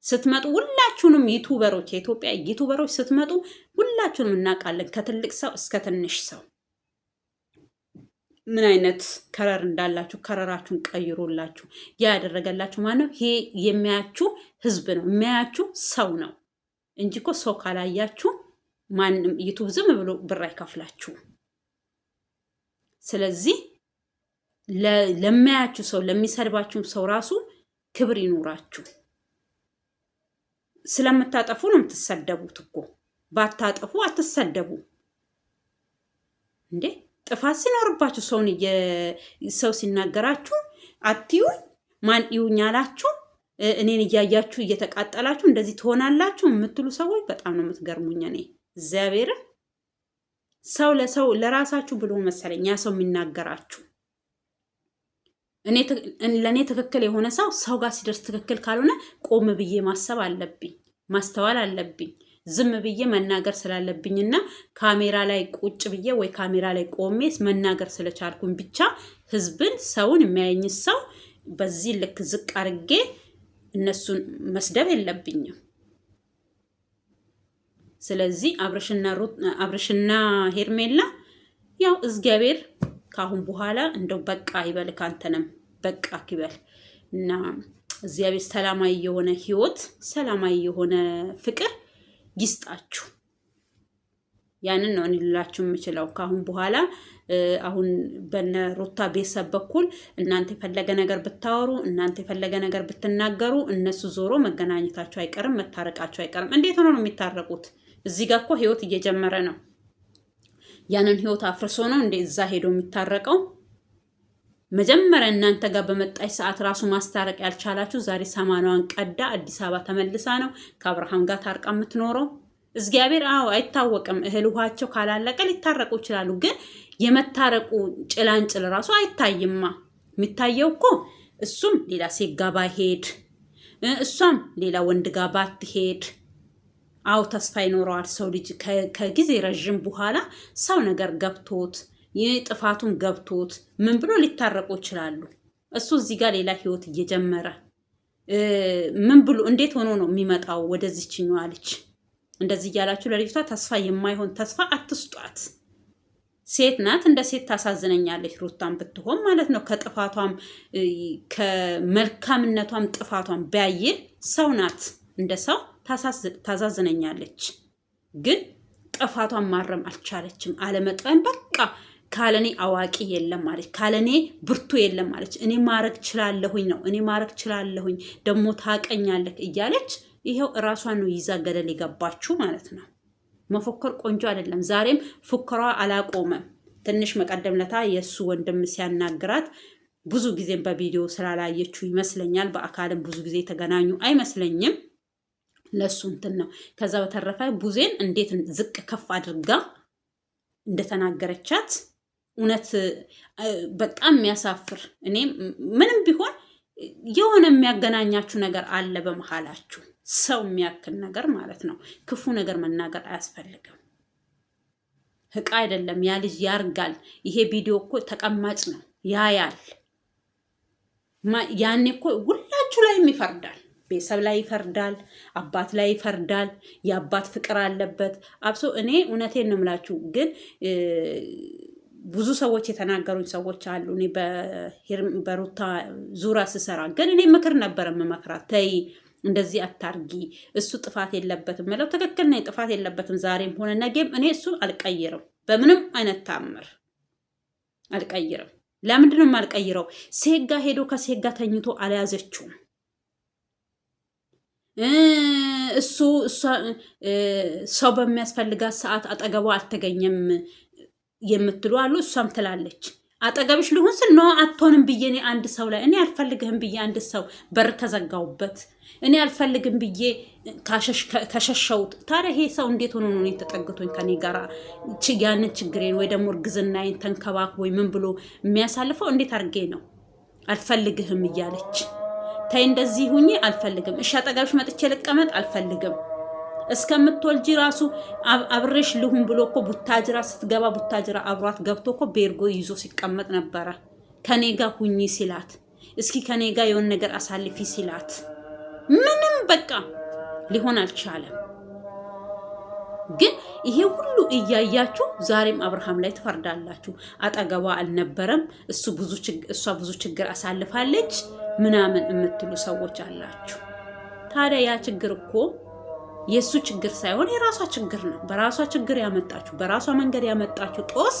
ስትመጡ ሁላችሁንም ዩቱበሮች፣ የኢትዮጵያ ዩቱበሮች ስትመጡ ሁላችሁንም እናውቃለን፣ ከትልቅ ሰው እስከ ትንሽ ሰው ምን አይነት ከረር እንዳላችሁ ከረራችሁን ቀይሮላችሁ ያ ያደረገላችሁ ማለት ነው። ይሄ የሚያያችሁ ህዝብ ነው፣ የሚያያችሁ ሰው ነው እንጂ እኮ ሰው ካላያችሁ ማንም ዩቱብ ዝም ብሎ ብር አይከፍላችሁ። ስለዚህ ለሚያያችሁ ሰው ለሚሰድባችሁ ሰው ራሱ ክብር ይኑራችሁ። ስለምታጠፉ ነው የምትሰደቡት እኮ። ባታጠፉ አትሰደቡ እንዴ? ጥፋት ሲኖርባችሁ ሰው ሲናገራችሁ አትዩኝ፣ ማን ይሁኝ አላችሁ፣ እኔን እያያችሁ እየተቃጠላችሁ እንደዚህ ትሆናላችሁ የምትሉ ሰዎች በጣም ነው የምትገርሙኝ። እኔ እግዚአብሔርን ሰው ለሰው ለራሳችሁ ብሎ መሰለኝ ያ ሰው የሚናገራችሁ። ለእኔ ትክክል የሆነ ሰው ጋር ሲደርስ ትክክል ካልሆነ ቆም ብዬ ማሰብ አለብኝ፣ ማስተዋል አለብኝ። ዝም ብዬ መናገር ስላለብኝና ካሜራ ላይ ቁጭ ብዬ ወይ ካሜራ ላይ ቆሜ መናገር ስለቻልኩኝ ብቻ ህዝብን ሰውን የሚያየኝ ሰው በዚህ ልክ ዝቅ አድርጌ እነሱን መስደብ የለብኝም። ስለዚህ አብርሽና ሄርሜላ ያው እግዚአብሔር ካሁን በኋላ እንደው በቃ ይበል፣ ካንተንም በቃ ይበል እና እግዚአብሔር ሰላማዊ የሆነ ህይወት ሰላማዊ የሆነ ፍቅር ይስጣችሁ። ያንን ነው እንላችሁ የምችለው። ካሁን በኋላ አሁን በነ ሩታ ቤተሰብ በኩል እናንተ የፈለገ ነገር ብታወሩ፣ እናንተ የፈለገ ነገር ብትናገሩ እነሱ ዞሮ መገናኘታቸው አይቀርም፣ መታረቃቸው አይቀርም። እንዴት ሆኖ ነው የሚታረቁት? እዚህ ጋር እኮ ህይወት እየጀመረ ነው። ያንን ህይወት አፍርሶ ነው እንዴ እዛ ሄዶ የሚታረቀው? መጀመሪያ እናንተ ጋር በመጣች ሰዓት ራሱ ማስታረቅ ያልቻላችሁ ዛሬ 80ዋን ቀዳ አዲስ አበባ ተመልሳ ነው ከአብርሃም ጋር ታርቃ የምትኖረው። እግዚአብሔር አይታወቅም። እህል ውሃቸው ካላለቀ ሊታረቁ ይችላሉ። ግን የመታረቁ ጭላንጭል ራሱ አይታይማ። የሚታየው እኮ እሱም ሌላ ሴት ጋር ባይሄድ እሷም ሌላ ወንድ ጋር ባትሄድ አው ተስፋ ይኖረዋል። ሰው ልጅ ከጊዜ ረዥም በኋላ ሰው ነገር ገብቶት ጥፋቱን ገብቶት ምን ብሎ ሊታረቁ ይችላሉ። እሱ እዚህ ጋር ሌላ ህይወት እየጀመረ ምን ብሎ እንዴት ሆኖ ነው የሚመጣው ወደዚችኛዋ ልጅ? እንደዚህ እያላችሁ ለልጅቷ ተስፋ የማይሆን ተስፋ አትስጧት። ሴት ናት፣ እንደ ሴት ታሳዝነኛለች ሩታም ብትሆን ማለት ነው። ከጥፋቷም ከመልካምነቷም ጥፋቷም ቢያይል ሰው ናት፣ እንደ ሰው ታሳዝነኛለች። ግን ጥፋቷን ማረም አልቻለችም። አለመጠን በቃ ካለኔ አዋቂ የለም ማለች፣ ካለኔ ብርቱ የለም ማለች። እኔ ማረግ ችላለሁኝ ነው፣ እኔ ማረግ ችላለሁኝ ደግሞ ታቀኛለህ እያለች ይሄው እራሷን ነው ይዛ ገደል የገባችሁ ማለት ነው። መፎከር ቆንጆ አይደለም። ዛሬም ፉከሯ አላቆመም። ትንሽ መቀደምለታ የእሱ ወንድም ሲያናግራት ብዙ ጊዜም በቪዲዮ ስላላየችው ይመስለኛል። በአካልም ብዙ ጊዜ የተገናኙ አይመስለኝም። ለሱ እንትን ነው። ከዛ በተረፈ ቡዜን እንዴት ዝቅ ከፍ አድርጋ እንደተናገረቻት እውነት በጣም የሚያሳፍር። እኔ ምንም ቢሆን የሆነ የሚያገናኛችሁ ነገር አለ በመሃላችሁ፣ ሰው የሚያክል ነገር ማለት ነው። ክፉ ነገር መናገር አያስፈልግም። ህቃ አይደለም። ያ ልጅ ያርጋል። ይሄ ቪዲዮ እኮ ተቀማጭ ነው፣ ያያል። ያኔ እኮ ሁላችሁ ላይም ይፈርዳል። ቤተሰብ ላይ ይፈርዳል፣ አባት ላይ ይፈርዳል። የአባት ፍቅር አለበት። አብሶ እኔ እውነቴን ነው የምላችሁ፣ ግን ብዙ ሰዎች የተናገሩኝ ሰዎች አሉ። እኔ በሩታ ዙሪያ ስሰራ ግን እኔ ምክር ነበር የምመክራት። ተይ እንደዚህ አታርጊ፣ እሱ ጥፋት የለበትም ምለው ትክክል ነኝ። ጥፋት የለበትም ዛሬም ሆነ ነገም። እኔ እሱ አልቀይርም፣ በምንም አይነት ታምር አልቀይርም። ለምንድነው የማልቀይረው? ሴጋ ሄዶ ከሴጋ ተኝቶ አልያዘችውም። እሱ ሰው በሚያስፈልጋት ሰዓት አጠገቧ አልተገኘም የምትሉ አሉ። እሷም ትላለች አጠገብሽ ልሁን ስል ነው አትሆንም ብዬ እኔ አንድ ሰው ላይ እኔ አልፈልግህም ብዬ አንድ ሰው በር ከዘጋውበት እኔ አልፈልግም ብዬ ከሸሸውት። ታዲያ ይሄ ሰው እንዴት ሆኖ ነው ተጠግቶኝ ከኔ ጋር ያንን ችግሬን ወይ ደግሞ እርግዝናዬን ተንከባክቦኝ ምን ብሎ የሚያሳልፈው? እንዴት አድርጌ ነው አልፈልግህም እያለች ተይ እንደዚህ ሁኚ አልፈልግም። እሺ አጠገብሽ መጥቼ ልቀመጥ አልፈልግም። እስከምትወልጂ ራሱ አብሬሽ ልሁን ብሎ እኮ ቡታጅራ ስትገባ ቡታጅራ አብሯት ገብቶ እኮ ቤርጎ ይዞ ሲቀመጥ ነበረ። ከኔ ጋር ሁኚ ሲላት፣ እስኪ ከኔ ጋር የሆነ ነገር አሳልፊ ሲላት፣ ምንም በቃ ሊሆን አልቻለም። ግን ይሄ ሁሉ እያያችሁ ዛሬም አብርሃም ላይ ትፈርዳላችሁ። አጠገቧ አልነበረም፣ እሷ ብዙ ችግር አሳልፋለች ምናምን የምትሉ ሰዎች አላችሁ። ታዲያ ያ ችግር እኮ የእሱ ችግር ሳይሆን የራሷ ችግር ነው። በራሷ ችግር ያመጣችሁ፣ በራሷ መንገድ ያመጣችሁ ጦስ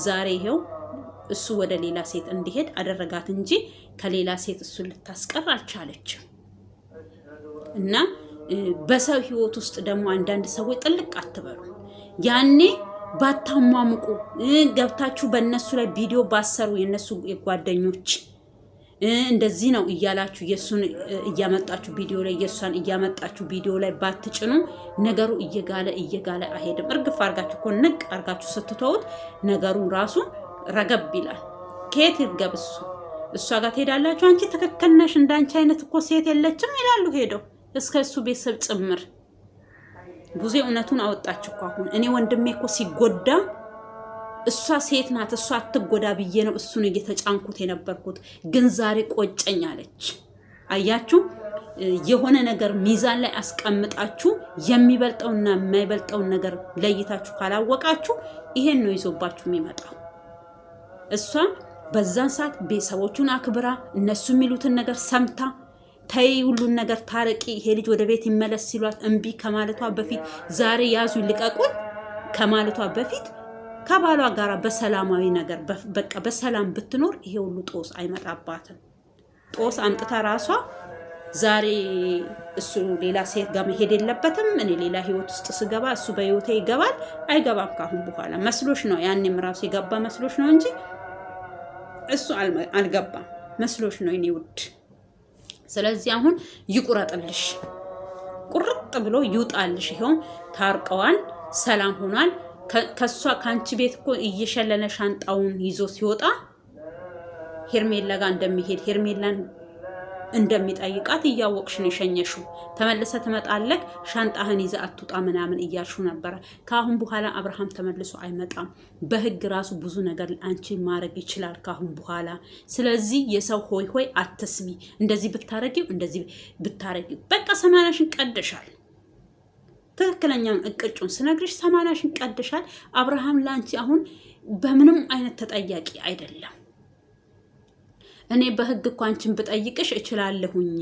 ዛሬ ይሄው እሱ ወደ ሌላ ሴት እንዲሄድ አደረጋት እንጂ ከሌላ ሴት እሱን ልታስቀር አልቻለችም። እና በሰው ህይወት ውስጥ ደግሞ አንዳንድ ሰዎች ጥልቅ አትበሉ። ያኔ ባታሟሙቁ ገብታችሁ በእነሱ ላይ ቪዲዮ ባሰሩ የነሱ ጓደኞች እንደዚህ ነው እያላችሁ የሱን እያመጣችሁ ቪዲዮ ላይ የሷን እያመጣችሁ ቪዲዮ ላይ ባትጭኑ ነገሩ እየጋለ አይሄድም። እርግፍ አርጋችሁ እኮ ንቅ አርጋችሁ ስትተውት ነገሩ ራሱ ረገብ ይላል። ከየት ይርገብ እሱ? እሷ ጋር ትሄዳላችሁ። አንቺ ትክክል ነሽ፣ እንዳንቺ አይነት እኮ ሴት የለችም ይላሉ ሄደው እስከ እሱ ቤተሰብ ጭምር። ብዙ እውነቱን አወጣችሁ እኮ አሁን። እኔ ወንድሜ እኮ ሲጎዳ እሷ ሴት ናት እሷ አትጎዳ ብዬ ነው እሱን እየተጫንኩት የነበርኩት፣ ግን ዛሬ ቆጨኝ አለች። አያችሁ፣ የሆነ ነገር ሚዛን ላይ አስቀምጣችሁ የሚበልጠውና የማይበልጠውን ነገር ለይታችሁ ካላወቃችሁ ይሄን ነው ይዞባችሁ የሚመጣው። እሷ በዛን ሰዓት ቤተሰቦቹን አክብራ እነሱ የሚሉትን ነገር ሰምታ ተይ ሁሉን ነገር ታረቂ፣ ይሄ ልጅ ወደ ቤት ይመለስ ሲሏት እምቢ ከማለቷ በፊት ዛሬ ያዙ ልቀቁን ከማለቷ በፊት ከባሏ ጋር በሰላማዊ ነገር በቃ በሰላም ብትኖር ይሄ ሁሉ ጦስ አይመጣባትም። ጦስ አምጥታ ራሷ ዛሬ እሱ ሌላ ሴት ጋር መሄድ የለበትም፣ እኔ ሌላ ህይወት ውስጥ ስገባ እሱ በህይወቴ ይገባል አይገባም ካሁን በኋላ መስሎሽ ነው። ያኔም ራሱ የገባ መስሎሽ ነው እንጂ እሱ አልገባም መስሎሽ ነው የኔ ውድ። ስለዚህ አሁን ይቁረጥልሽ፣ ቁርጥ ብሎ ይውጣልሽ። ይሄው ታርቀዋል፣ ሰላም ሆኗል። ከሷ ካንቺ ቤት እኮ እየሸለለ ሻንጣውን ይዞ ሲወጣ ሄርሜላ ጋር እንደሚሄድ ሄርሜላን እንደሚጠይቃት እያወቅሽ ነው የሸኘሽው። ተመልሰ ትመጣለህ ሻንጣህን ይዘህ አትውጣ ምናምን እያልሽው ነበረ። ከአሁን በኋላ አብርሃም ተመልሶ አይመጣም። በህግ ራሱ ብዙ ነገር አንቺ ማድረግ ይችላል ከአሁን በኋላ። ስለዚህ የሰው ሆይ ሆይ አትስሚ። እንደዚህ ብታረጊው እንደዚህ ብታረጊው በቃ 80ሽን ቀደሻል። ትክክለኛውን እቅጩን ስነግርሽ 80ሽን ቀደሻል። አብርሃም ላንቺ አሁን በምንም አይነት ተጠያቂ አይደለም። እኔ በህግ እኮ አንቺን ብጠይቅሽ እችላለሁኝ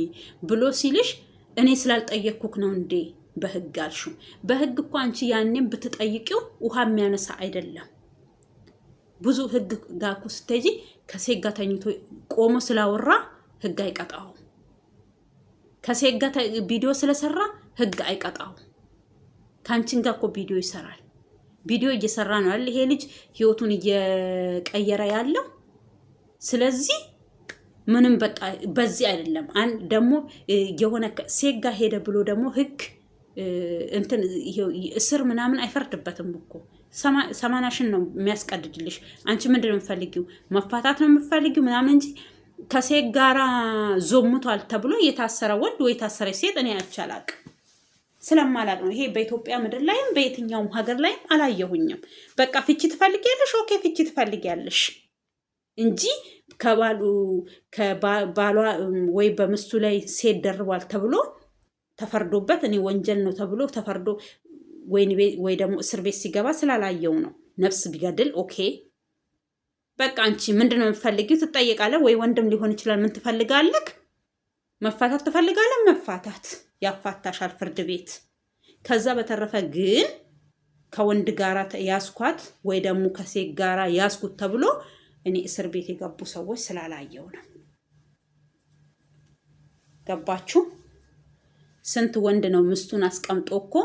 ብሎ ሲልሽ እኔ ስላልጠየቅኩክ ነው እንዴ በህግ አልሹ? በህግ እኮ አንቺ ያኔም ብትጠይቂው ውሃ የሚያነሳ አይደለም። ብዙ ህግ ጋር እኮ ስትሄጂ ከሴት ጋር ተኝቶ ቆሞ ስላወራ ህግ አይቀጣውም። ከሴት ጋር ቪዲዮ ስለሰራ ህግ አይቀጣውም። ከአንቺን ጋር እኮ ቪዲዮ ይሰራል። ቪዲዮ እየሰራ ነው አይደል ይሄ ልጅ ህይወቱን እየቀየረ ያለው። ስለዚህ ምንም በቃ በዚህ አይደለም። ደግሞ የሆነ ሴት ጋር ሄደ ብሎ ደግሞ ህግ እንትን እስር ምናምን አይፈርድበትም እኮ 80ሽን ነው የሚያስቀድድልሽ። አንቺ ምንድን ነው የምትፈልጊው? መፋታት ነው የምትፈልጊው ምናምን እንጂ ከሴት ጋራ ዞምቷል ተብሎ የታሰረ ወንድ ወይ የታሰረች ሴት እኔ አይቻላቅ ስለማላቅ ነው። ይሄ በኢትዮጵያ ምድር ላይም በየትኛውም ሀገር ላይም አላየሁኝም። በቃ ፍቺ ትፈልጊያለሽ፣ ኦኬ ፍቺ ትፈልጊያለሽ እንጂ ከባሏ ወይ በምስቱ ላይ ሴት ደርቧል ተብሎ ተፈርዶበት እኔ ወንጀል ነው ተብሎ ተፈርዶ ወይ ደግሞ እስር ቤት ሲገባ ስላላየው ነው። ነፍስ ቢገድል ኦኬ በቃ አንቺ ምንድነው የምትፈልጊው? ትጠየቃለህ ወይ ወንድም ሊሆን ይችላል። ምን ትፈልጋለህ? መፋታት ትፈልጋለህ? መፋታት ያፋታሻል ፍርድ ቤት። ከዛ በተረፈ ግን ከወንድ ጋራ ያስኳት ወይ ደግሞ ከሴት ጋራ ያስኩት ተብሎ እኔ እስር ቤት የገቡ ሰዎች ስላላየው ነው። ገባችሁ? ስንት ወንድ ነው ምስቱን አስቀምጦ እኮ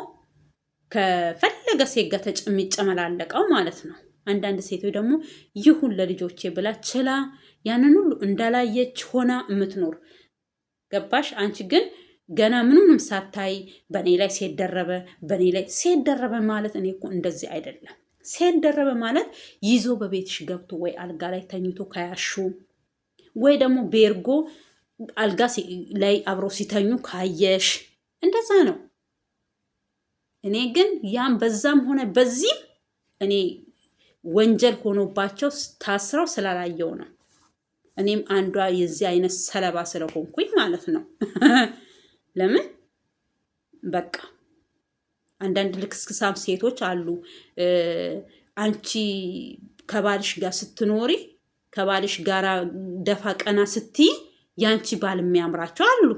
ከፈለገ ሴት ጋር የሚጨመላለቀው ማለት ነው። አንዳንድ ሴቶች ደግሞ ይሁን ለልጆቼ ብላ ችላ ያንን ሁሉ እንዳላየች ሆና የምትኖር ገባሽ? አንቺ ግን ገና ምንም ሳታይ በኔ ላይ ሴት ደረበ፣ በኔ ላይ ሴት ደረበ ማለት እኔ እኮ እንደዚህ አይደለም። ሴት ደረበ ማለት ይዞ በቤትሽ ገብቶ ወይ አልጋ ላይ ተኝቶ ካያሹ ወይ ደግሞ ቤርጎ አልጋ ላይ አብሮ ሲተኙ ካየሽ እንደዛ ነው። እኔ ግን ያም በዛም ሆነ በዚህም እኔ ወንጀል ሆኖባቸው ታስረው ስላላየው ነው። እኔም አንዷ የዚህ አይነት ሰለባ ስለሆንኩኝ ማለት ነው። ለምን በቃ አንዳንድ ልክስክሳም ሴቶች አሉ። አንቺ ከባልሽ ጋር ስትኖሪ ከባልሽ ጋር ደፋ ቀና ስትይ ያንቺ ባል የሚያምራቸው አሉ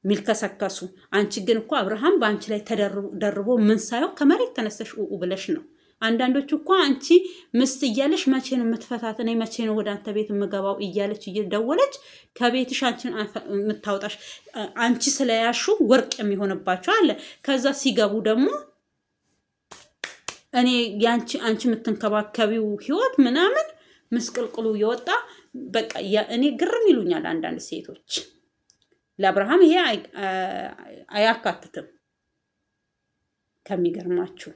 ሚልከሰከሱ። አንቺ ግን እኮ አብርሃም በአንቺ ላይ ተደርቦ ምን ሳይሆን ከመሬት ተነስተሽ ብለሽ ነው። አንዳንዶቹ እኮ አንቺ ምስት እያለሽ መቼ ነው የምትፈታት? እኔ መቼ ነው ወደ አንተ ቤት የምገባው እያለች እየደወለች ከቤትሽ አንቺን የምታወጣሽ አንቺ ስለያሹ ወርቅ የሚሆንባቸው አለ። ከዛ ሲገቡ ደግሞ እኔ አንቺ የምትንከባከቢው ህይወት ምናምን ምስቅልቅሉ የወጣ በቃ እኔ ግርም ይሉኛል አንዳንድ ሴቶች። ለአብርሃም ይሄ አያካትትም ከሚገርማችሁ።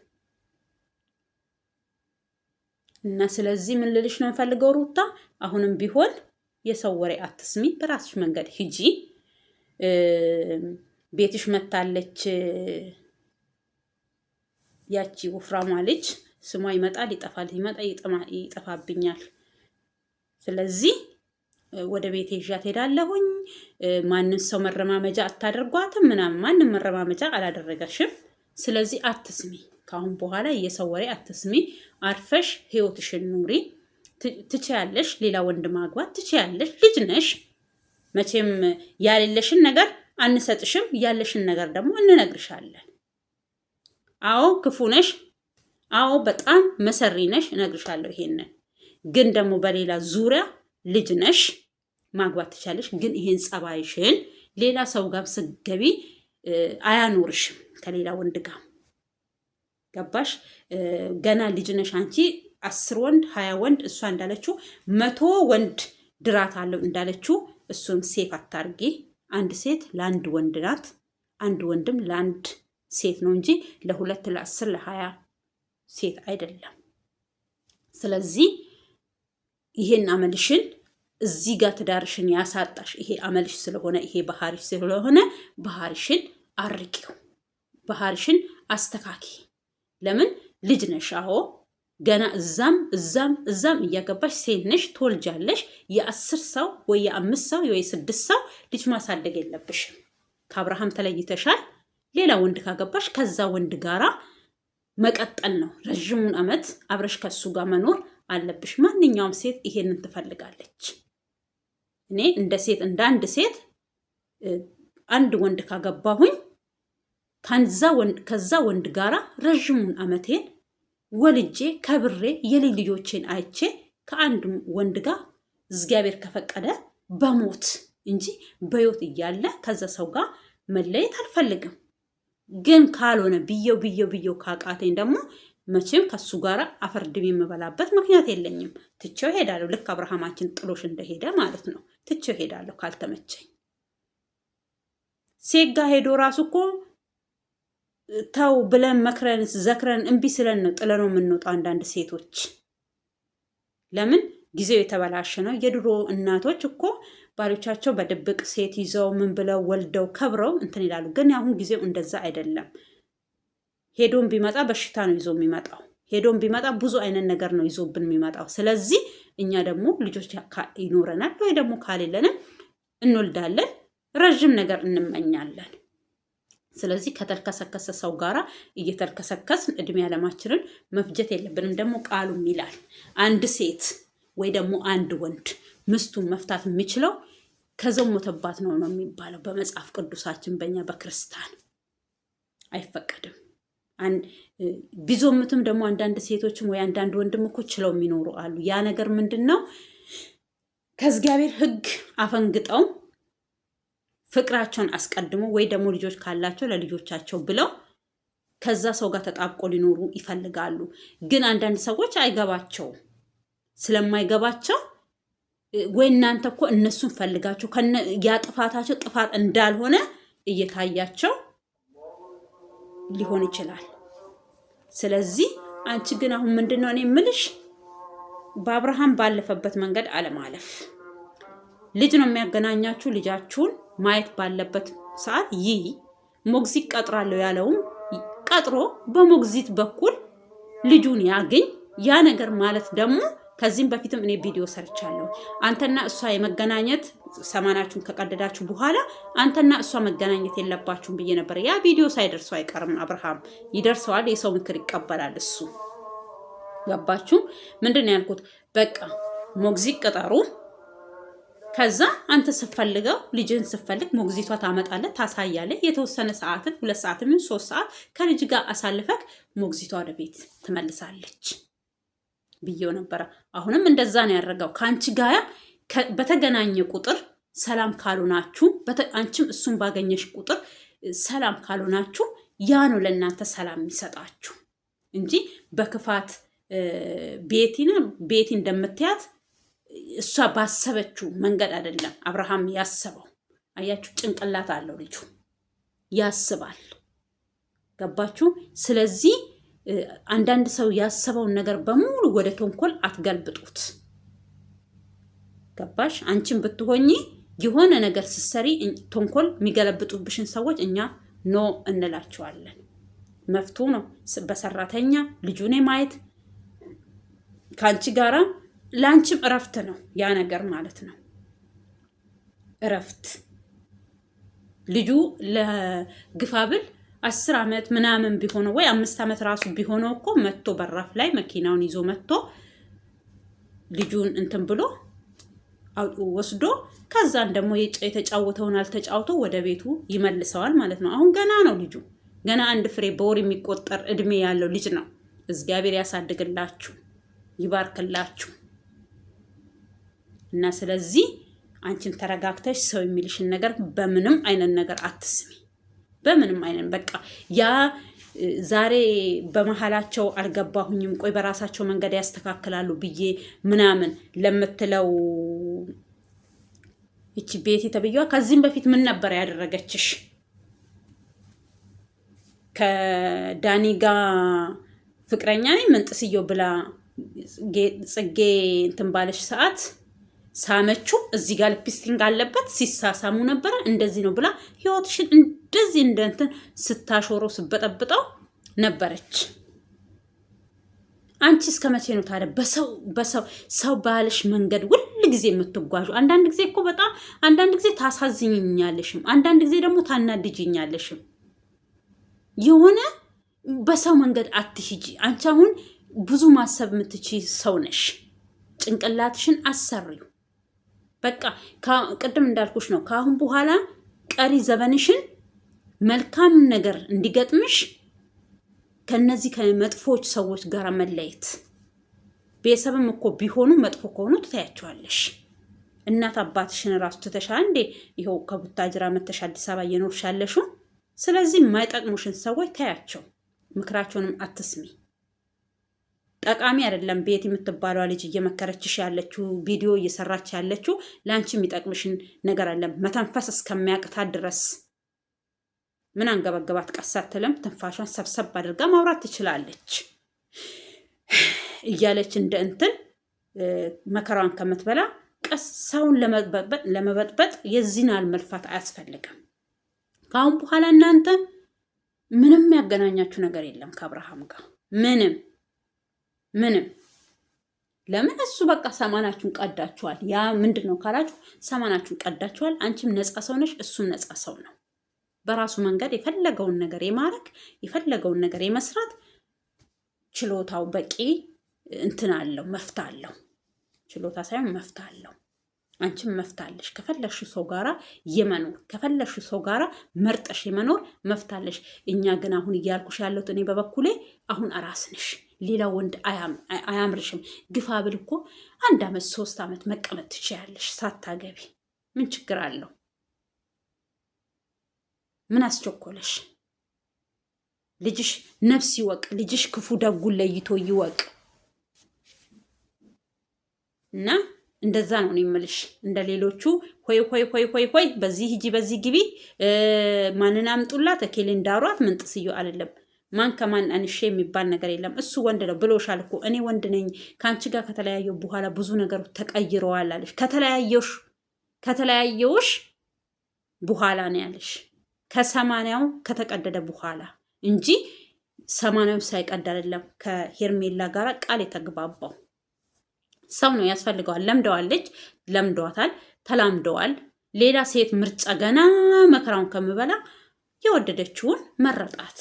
እና ስለዚህ ምን ልልሽ ነው የምፈልገው ሩታ፣ አሁንም ቢሆን የሰው ወሬ አትስሚ፣ በራስሽ መንገድ ሂጂ። ቤትሽ መታለች ያቺ ወፍራሟ ልጅ፣ ስሟ ይመጣል ይጠፋል፣ ይጠፋብኛል። ስለዚህ ወደ ቤት ይዣት ሄዳለሁኝ። ማንም ሰው መረማመጃ አታደርጓትም ምናምን፣ ማንም መረማመጃ አላደረገሽም። ስለዚህ አትስሚ፣ ካሁን በኋላ የሰው ወሬ አትስሚ። አርፈሽ ህይወትሽን ኑሪ። ትችያለሽ፣ ሌላ ወንድ ማግባት ትችያለሽ፣ ልጅ ነሽ። መቼም ያሌለሽን ነገር አንሰጥሽም፣ ያለሽን ነገር ደግሞ እንነግርሻለን። አዎ ክፉ ነሽ፣ አዎ በጣም መሰሪ ነሽ፣ እነግርሻለሁ። ይሄንን ግን ደግሞ በሌላ ዙሪያ ልጅ ነሽ፣ ማግባት ትቻለሽ። ግን ይሄን ጸባይሽን ሌላ ሰው ጋር ስትገቢ አያኖርሽም ከሌላ ወንድ ጋር። ገባሽ? ገና ልጅ ነሽ አንቺ። 10 ወንድ 20 ወንድ እሷ እንዳለችው 100 ወንድ ድራት አለው እንዳለችው እሱን ሴፍ አታርጊ። አንድ ሴት ለአንድ ወንድ ናት፣ አንድ ወንድም ለአንድ ሴት ነው እንጂ ለ2 ለ10 ለ20 ሴት አይደለም። ስለዚህ ይሄን አመልሽን እዚህ ጋር ትዳርሽን ያሳጣሽ ይሄ አመልሽ ስለሆነ ይሄ ባህሪሽ ስለሆነ ባህሪሽን አርቂው፣ ባህሪሽን አስተካኪ። ለምን ልጅ ነሽ? አዎ ገና እዛም እያገባሽ ሴት ነሽ፣ ትወልጃለሽ። የ10 ሰው ወይ የ5 ሰው ወይ 6 ሰው ልጅ ማሳደግ የለብሽም። ከአብርሃም ተለይተሻል። ሌላ ወንድ ካገባሽ ከዛ ወንድ ጋራ መቀጠል ነው። ረዥሙን ዓመት አብረሽ ከሱ ጋር መኖር አለብሽ። ማንኛውም ሴት ይሄንን ትፈልጋለች። እኔ እንደ ሴት እንደ አንድ ሴት አንድ ወንድ ካገባሁኝ ከዛ ወንድ ጋራ ረዥሙን ዓመቴን ወልጄ ከብሬ የልጅ ልጆቼን አይቼ ከአንድ ወንድ ጋር እግዚአብሔር ከፈቀደ በሞት እንጂ በሕይወት እያለ ከዛ ሰው ጋር መለየት አልፈልግም። ግን ካልሆነ ብየው ካቃተኝ ደግሞ መቼም ከሱ ጋር አፈርድም የምበላበት ምክንያት የለኝም። ትቼው ሄዳለሁ። ልክ አብርሃማችን ጥሎሽ እንደሄደ ማለት ነው። ትቼው ሄዳለሁ ካልተመቸኝ። ሴት ጋር ሄዶ ራሱ እኮ ተው ብለን መክረን ዘክረን እምቢ ስለን ነው ጥለነው የምንወጣው። አንዳንድ ሴቶች ለምን ጊዜው የተበላሸ ነው። የድሮ እናቶች እኮ ባሎቻቸው በድብቅ ሴት ይዘው ምን ብለው ወልደው ከብረው እንትን ይላሉ። ግን አሁን ጊዜው እንደዛ አይደለም። ሄዶም ቢመጣ በሽታ ነው ይዞ የሚመጣው። ሄዶም ቢመጣ ብዙ አይነት ነገር ነው ይዞብን የሚመጣው። ስለዚህ እኛ ደግሞ ልጆች ይኖረናል ወይ ደግሞ ካሌለንም እንወልዳለን፣ ረዥም ነገር እንመኛለን። ስለዚህ ከተልከሰከሰ ሰው ጋራ እየተልከሰከስን እድሜ ዓለማችንን መፍጀት የለብንም። ደግሞ ቃሉም ይላል አንድ ሴት ወይ ደግሞ አንድ ወንድ ሚስቱን መፍታት የሚችለው ከዘሞተባት ነው የሚባለው በመጽሐፍ ቅዱሳችን። በእኛ በክርስቲያን አይፈቀድም። ቢዞምትም ደግሞ አንዳንድ ሴቶችም ወይ አንዳንድ ወንድም እኮ ችለው የሚኖሩ አሉ። ያ ነገር ምንድን ነው? ከእግዚአብሔር ሕግ አፈንግጠው ፍቅራቸውን አስቀድሞ ወይ ደግሞ ልጆች ካላቸው ለልጆቻቸው ብለው ከዛ ሰው ጋር ተጣብቆ ሊኖሩ ይፈልጋሉ። ግን አንዳንድ ሰዎች አይገባቸውም። ስለማይገባቸው ወይ እናንተ እኮ እነሱን ፈልጋቸው ያ ጥፋታቸው ጥፋት እንዳልሆነ እየታያቸው ሊሆን ይችላል። ስለዚህ አንቺ ግን አሁን ምንድነው እኔ የምልሽ በአብርሃም ባለፈበት መንገድ አለማለፍ። ልጅ ነው የሚያገናኛችሁ። ልጃችሁን ማየት ባለበት ሰዓት ይህ ሞግዚት ቀጥራለሁ ያለውም ቀጥሮ በሞግዚት በኩል ልጁን ያገኝ። ያ ነገር ማለት ደግሞ ከዚህም በፊትም እኔ ቪዲዮ ሰርቻለሁ። አንተና እሷ የመገናኘት ሰማናችሁን ከቀደዳችሁ በኋላ አንተና እሷ መገናኘት የለባችሁም ብዬ ነበር። ያ ቪዲዮ ሳይደርሰው አይቀርም። አብርሃም ይደርሰዋል። የሰው ምክር ይቀበላል እሱ። ገባችሁ? ምንድን ነው ያልኩት? በቃ ሞግዚት ቅጠሩ። ከዛ አንተ ስትፈልገው ልጅን ስትፈልግ ሞግዚቷ ታመጣለህ፣ ታሳያለህ። የተወሰነ ሰዓትን 2 ሰዓትን 3 ሰዓት ከልጅ ጋር አሳልፈክ ሞግዚቷ ወደ ቤት ትመልሳለች ብዬው ነበረ። አሁንም እንደዛ ነው ያደረገው። ከአንቺ ጋር በተገናኘ ቁጥር ሰላም ካልሆናችሁ፣ አንቺም እሱን ባገኘሽ ቁጥር ሰላም ካልሆናችሁ ያ ነው ለእናንተ ሰላም የሚሰጣችሁ እንጂ በክፋት ቤቲ እንደምትያት እሷ ባሰበችው መንገድ አይደለም አብርሃም ያሰበው። አያችሁ፣ ጭንቅላት አለው ልጁ፣ ያስባል። ገባችሁ? ስለዚህ አንዳንድ ሰው ያሰበውን ነገር በሙሉ ወደ ተንኮል አትገልብጡት። ገባሽ? አንቺን ብትሆኚ የሆነ ነገር ስትሰሪ ተንኮል የሚገለብጡብሽን ሰዎች እኛ ኖ እንላቸዋለን። መፍቱ ነው በሰራተኛ ልጁን ማየት ከአንቺ ጋራ ለአንቺም እረፍት ነው ያ ነገር ማለት ነው። እረፍት ልጁ ለግፋብል 10 ዓመት ምናምን ቢሆነው ወይ 5 ዓመት ራሱ ቢሆነው እኮ መጥቶ በራፍ ላይ መኪናውን ይዞ መጥቶ ልጁን እንትን ብሎ ወስዶ ከዛን ደግሞ የተጫወተውን አልተጫውቶ ወደ ቤቱ ይመልሰዋል ማለት ነው። አሁን ገና ነው ልጁ፣ ገና አንድ ፍሬ በወር የሚቆጠር እድሜ ያለው ልጅ ነው። እግዚአብሔር ያሳድግላችሁ፣ ይባርክላችሁ። እና ስለዚህ አንቺን ተረጋግተሽ ሰው የሚልሽን ነገር በምንም አይነት ነገር አትስሚ። በምንም አይነት በቃ ያ ዛሬ በመሀላቸው አልገባሁኝም፣ ቆይ በራሳቸው መንገድ ያስተካክላሉ ብዬ ምናምን ለምትለው እቺ ቤት የተብየዋ ከዚህም በፊት ምን ነበር ያደረገችሽ? ከዳኒ ጋር ፍቅረኛ ነኝ ምን ጥስየው ብላ ጽጌ እንትን ባለሽ ሰዓት ሳመችው። እዚህ ጋር ሊፕስቲክ አለበት ሲሳሳሙ ነበረ። እንደዚህ ነው ብላ ህይወትሽን እንደዚህ እንደንትን ስታሾረው ስበጠብጠው ነበረች። አንቺ እስከ መቼ ነው ታዲያ በሰው ባልሽ መንገድ ሁል ጊዜ የምትጓዡ? አንዳንድ ጊዜ እኮ በጣም አንዳንድ ጊዜ ታሳዝኝኛለሽም፣ አንዳንድ ጊዜ ደግሞ ታናድጅኛለሽም። የሆነ በሰው መንገድ አትሂጂ። አንቺ አሁን ብዙ ማሰብ የምትችይ ሰው ነሽ። ጭንቅላትሽን አሰሪው። በቃ ቅድም እንዳልኩሽ ነው። ከአሁን በኋላ ቀሪ ዘመንሽን መልካም ነገር እንዲገጥምሽ ከነዚህ ከመጥፎች ሰዎች ጋር መለየት። ቤተሰብም እኮ ቢሆኑ መጥፎ ከሆኑ ትታያቸዋለሽ። እናት አባትሽን ራሱ ትተሻ እንዴ? ይኸው ከቡታጅራ መተሽ አዲስ አበባ እየኖርሽ ያለሽው። ስለዚህ የማይጠቅሙሽን ሰዎች ታያቸው፣ ምክራቸውንም አትስሚ። ጠቃሚ አይደለም። ቤት የምትባለዋ ልጅ እየመከረችሽ ያለችው ቪዲዮ እየሰራች ያለችው ለአንቺ የሚጠቅምሽን ነገር አለ። መተንፈስ እስከሚያቅታት ድረስ ምን አንገበገባት? ቀስ አትልም። ትንፋሿን ሰብሰብ አድርጋ ማውራት ትችላለች እያለች እንደ እንትን መከራዋን ከምትበላ ቀስ ሰውን ለመበጥበጥ የዚህን ያህል መልፋት አያስፈልግም። ከአሁን በኋላ እናንተ ምንም ያገናኛችሁ ነገር የለም ከአብርሃም ጋር ምንም። ለምን እሱ በቃ ሰማናችሁን ቀዳችኋል። ያ ምንድን ነው ካላችሁ ሰማናችሁን ቀዳችኋል። አንቺም ነፃ ሰው ነሽ፣ እሱም ነፃ ሰው ነው። በራሱ መንገድ የፈለገውን ነገር የማድረግ የፈለገውን ነገር የመስራት ችሎታው በቂ እንትን አለው፣ መፍታ አለው። ችሎታ ሳይሆን መፍታ አለው። አንቺም መፍታለሽ። ከፈለግሽ ሰው ጋራ የመኖር ከፈለግሽ ሰው ጋራ መርጠሽ የመኖር መፍታለሽ። እኛ ግን አሁን እያልኩሽ ያለሁት እኔ በበኩሌ አሁን አራስ ነሽ። ሌላ ወንድ አያምርሽም። ግፋ ብል እኮ 1 ዓመት 3 ዓመት መቀመጥ ትችያለሽ ሳታገቢ። ምን ችግር አለው? ምን አስቸኮለሽ? ልጅሽ ነፍስ ይወቅ። ልጅሽ ክፉ ደጉን ለይቶ ይወቅ እና እንደዛ ነው እኔ የምልሽ። እንደ ሌሎቹ ሆይ ሆይ ሆይ ሆይ ሆይ በዚህ ሂጂ በዚህ ግቢ ማንን አምጡላት እኬሌ እንዳሯት ምን ጥስዮ አይደለም። ማን ከማን አንሼ የሚባል ነገር የለም። እሱ ወንድ ነው ብሎሻል እኮ። እኔ ወንድ ነኝ ከአንቺ ጋር ከተለያየው በኋላ ብዙ ነገሮች ተቀይረዋል አለሽ። ከተለያየውሽ በኋላ ነው ያለሽ። ከ80ው ከተቀደደ በኋላ እንጂ 80ው ሳይቀድ አይደለም ከሄርሜላ ጋር ቃል የተግባባው። ሰው ነው ያስፈልገዋል። ለምደዋለች፣ ለምደዋታል፣ ተላምደዋል። ሌላ ሴት ምርጫ ገና መከራውን ከምበላ የወደደችውን መረጣት።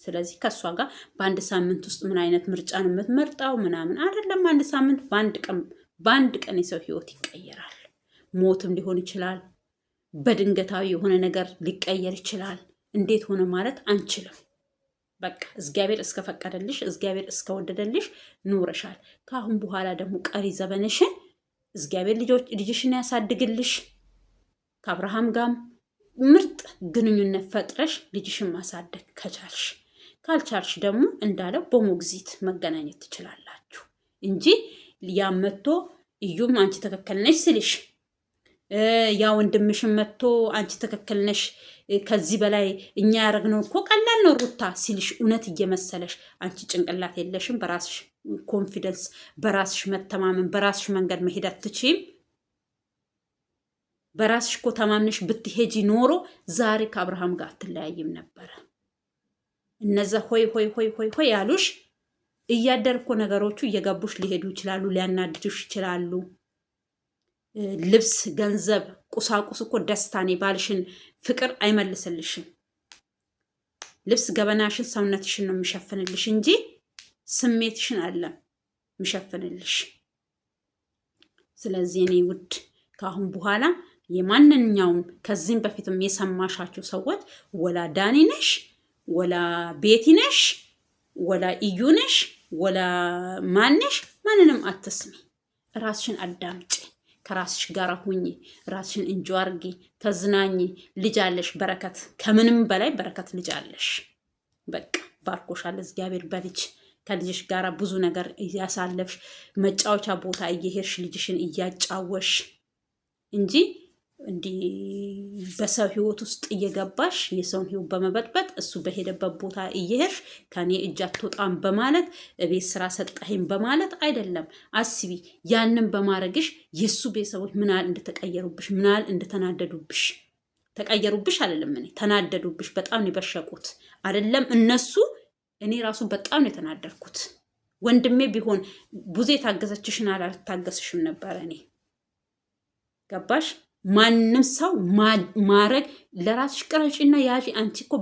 ስለዚህ ከእሷ ጋር በአንድ ሳምንት ውስጥ ምን አይነት ምርጫን የምትመርጣው ምናምን አይደለም። አንድ ሳምንት በአንድ ቀን የሰው ህይወት ይቀየራል። ሞትም ሊሆን ይችላል። በድንገታዊ የሆነ ነገር ሊቀየር ይችላል። እንዴት ሆነ ማለት አንችልም። በቃ እግዚአብሔር እስከፈቀደልሽ እግዚአብሔር እስከወደደልሽ ኑረሻል። ከአሁን በኋላ ደግሞ ቀሪ ዘመንሽን እግዚአብሔር ልጅሽን ያሳድግልሽ። ከአብርሃም ጋርም ምርጥ ግንኙነት ፈጥረሽ ልጅሽን ማሳደግ ከቻልሽ፣ ካልቻልሽ ደግሞ እንዳለው በሞግዚት መገናኘት ትችላላችሁ እንጂ ያመቶ እዩም አንቺ ትክክል ነሽ ስልሽ ያ ወንድምሽን መጥቶ አንቺ ትክክል ነሽ ከዚህ በላይ እኛ ያደረግነው እኮ ቀላል ነው ሩታ ሲልሽ እውነት እየመሰለሽ አንቺ ጭንቅላት የለሽም። በራስሽ ኮንፊደንስ፣ በራስሽ መተማመን፣ በራስሽ መንገድ መሄድ አትችይም። በራስሽ እኮ ተማምነሽ ብትሄጂ ኖሮ ዛሬ ከአብርሃም ጋር አትለያይም ነበረ። እነዛ ሆይ ሆይ ሆይ ሆይ ሆይ ያሉሽ እያደር እኮ ነገሮቹ እየገቡሽ ሊሄዱ ይችላሉ፣ ሊያናድዱሽ ይችላሉ። ልብስ፣ ገንዘብ፣ ቁሳቁስ እኮ ደስታኔ ባልሽን ፍቅር አይመልስልሽም። ልብስ ገበናሽን፣ ሰውነትሽን ነው የሚሸፍንልሽ እንጂ ስሜትሽን አለም የሚሸፍንልሽ። ስለዚህ እኔ ውድ ከአሁን በኋላ የማንኛውም ከዚህም በፊትም የሰማሻቸው ሰዎች ወላ ዳኒ ነሽ፣ ወላ ቤቲ ነሽ፣ ወላ እዩ ነሽ፣ ወላ ማነሽ፣ ማንንም አትስሚ። ራስሽን አዳምጪ። ከራስሽ ጋር ሁኚ። ራስሽን እንጆ አርጊ፣ ተዝናኝ። ልጅ አለሽ በረከት፣ ከምንም በላይ በረከት ልጅ አለሽ። በቃ ባርኮሻል እግዚአብሔር በልጅ ከልጅሽ ጋር ብዙ ነገር እያሳለፍሽ መጫወቻ ቦታ እየሄድሽ ልጅሽን እያጫወሽ እንጂ እንዲህ በሰው ህይወት ውስጥ እየገባሽ የሰውን ህይወት በመበጥበጥ እሱ በሄደበት ቦታ እየሄድሽ ከኔ እጅ አትወጣም በማለት ቤት ስራ ሰጠኸኝ በማለት አይደለም። አስቢ፣ ያንን በማድረግሽ የእሱ ቤተሰቦች ምናል እንደተቀየሩብሽ፣ ምናል እንደተናደዱብሽ። ተቀየሩብሽ አይደለም፣ እኔ ተናደዱብሽ። በጣም ነው የበሸቁት አይደለም እነሱ፣ እኔ ራሱ በጣም ነው የተናደድኩት። ወንድሜ ቢሆን ብዙ የታገሰችሽን አልታገስሽም ነበረ እኔ። ገባሽ? ማንም ሰው ማረግ ለራስሽ ቅረጪና ያዢ። አንቺ እኮ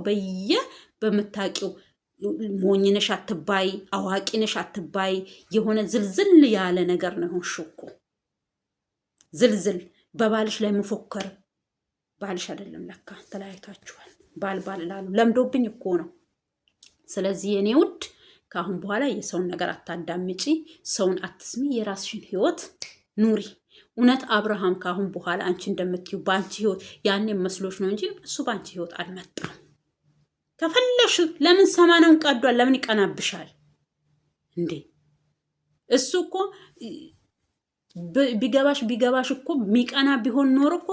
በምታውቂው ሞኝነሽ አትባይ፣ አዋቂነሽ አትባይ። የሆነ ዝልዝል ያለ ነገር ነው የሆንሽው እኮ። ዝልዝል በባልሽ ላይ መፎከር። ባልሽ አይደለም ለካ ተለያይታችኋል። ባል ላሉ ለምዶብኝ እኮ ነው። ስለዚህ የኔ ውድ ከአሁን በኋላ የሰውን ነገር አታዳምጪ፣ ሰውን አትስሚ፣ የራስሽን ህይወት ኑሪ። እውነት አብርሃም ከአሁን በኋላ አንቺ እንደምትዩ በአንቺ ህይወት ያኔ መስሎች ነው እንጂ እሱ በአንቺ ህይወት አልመጣም። ከፈለሽ ለምን ሰማነውን ቀዷል? ለምን ይቀናብሻል እንዴ? እሱ እኮ ቢገባሽ እኮ ሚቀና ቢሆን ኖር እኮ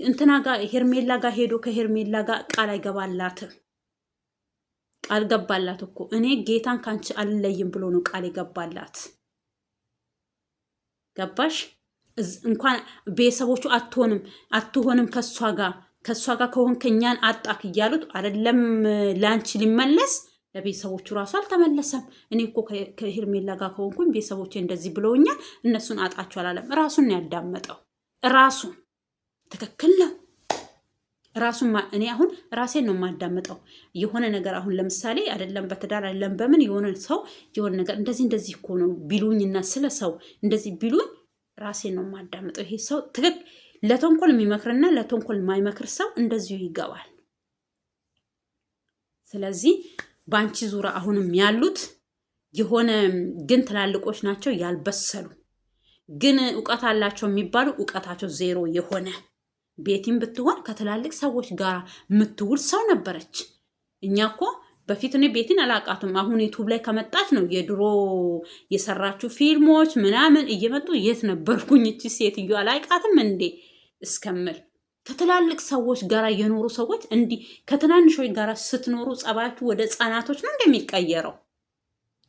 እንትና ጋር ሄርሜላ ጋር ሄዶ ከሄርሜላ ጋር ቃል አይገባላትም። ቃል ገባላት እኮ እኔ ጌታን ካንቺ አልለይም ብሎ ነው ቃል የገባላት። ገባሽ? እንኳን ቤተሰቦቹ አትሆንም ከሷ ጋር ከሆንክ እኛን አጣክ እያሉት አይደለም ለአንቺ ሊመለስ ለቤተሰቦቹ ራሱ አልተመለሰም። እኔ እኮ ከሄርሜላ ጋር ከሆንኩኝ ቤተሰቦቼ እንደዚህ ብለውኛል፣ እነሱን አጣቸው አላለም። ራሱን ያዳመጠው ራሱን። ትክክል ነው። ራሱን እኔ አሁን ራሴን ነው የማዳምጠው። የሆነ ነገር አሁን ለምሳሌ አይደለም በትዳር አይደለም በምን የሆነ ሰው የሆነ ነገር እንደዚህ እኮ ነው ቢሉኝና ስለ ሰው እንደዚህ ቢሉኝ ራሴን ነው የማዳምጠው። ይሄ ሰው ለተንኮል የሚመክርና ለተንኮል የማይመክር ሰው እንደዚሁ ይገባል። ስለዚህ በአንቺ ዙሪያ አሁንም ያሉት የሆነ ግን ትላልቆች ናቸው ያልበሰሉ፣ ግን እውቀት አላቸው የሚባሉ እውቀታቸው ዜሮ የሆነ። ቤቲም ብትሆን ከትላልቅ ሰዎች ጋር የምትውል ሰው ነበረች። እኛ እኮ በፊት እኔ ቤቲን አላቃትም። አሁን ዩቱብ ላይ ከመጣች ነው የድሮ የሰራችው ፊልሞች ምናምን እየመጡ የት ነበርኩኝ እቺ ሴትዮ አላቃትም እንዴ እስከምል። ከትላልቅ ሰዎች ጋር የኖሩ ሰዎች እንዲህ ከትናንሾች ጋር ስትኖሩ ጸባያችሁ ወደ ህጻናቶች ነው እንደሚቀየረው።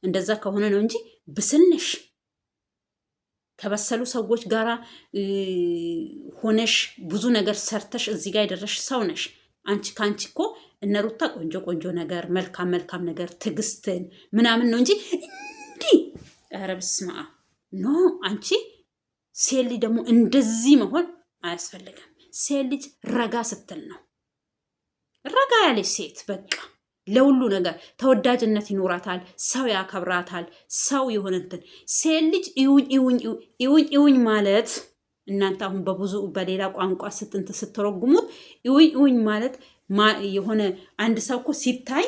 እንደዛ ከሆነ ነው እንጂ ብስልነሽ ከበሰሉ ሰዎች ጋር ሆነሽ ብዙ ነገር ሰርተሽ እዚህ ጋር የደረሽ ሰው ነሽ። ከአንቺ እኮ እነ ሩታ ቆንጆ ነገር መልካም ነገር ትዕግስትን ምናምን ነው እንጂ እንዲህ ኧረ በስመ አብ ኖ። አንቺ ሴት ልጅ ደግሞ እንደዚህ መሆን አያስፈልግም። ሴት ልጅ ረጋ ስትል ነው። ረጋ ያለች ሴት በቃ ለሁሉ ነገር ተወዳጅነት ይኖራታል። ሰው ያከብራታል። ሰው የሆነ እንትን ሴት ልጅ ይውኝ ማለት እናንተ አሁን በሌላ ቋንቋ ስትተረጉሙት ይውኝ ማለት የሆነ አንድ ሰው እኮ ሲታይ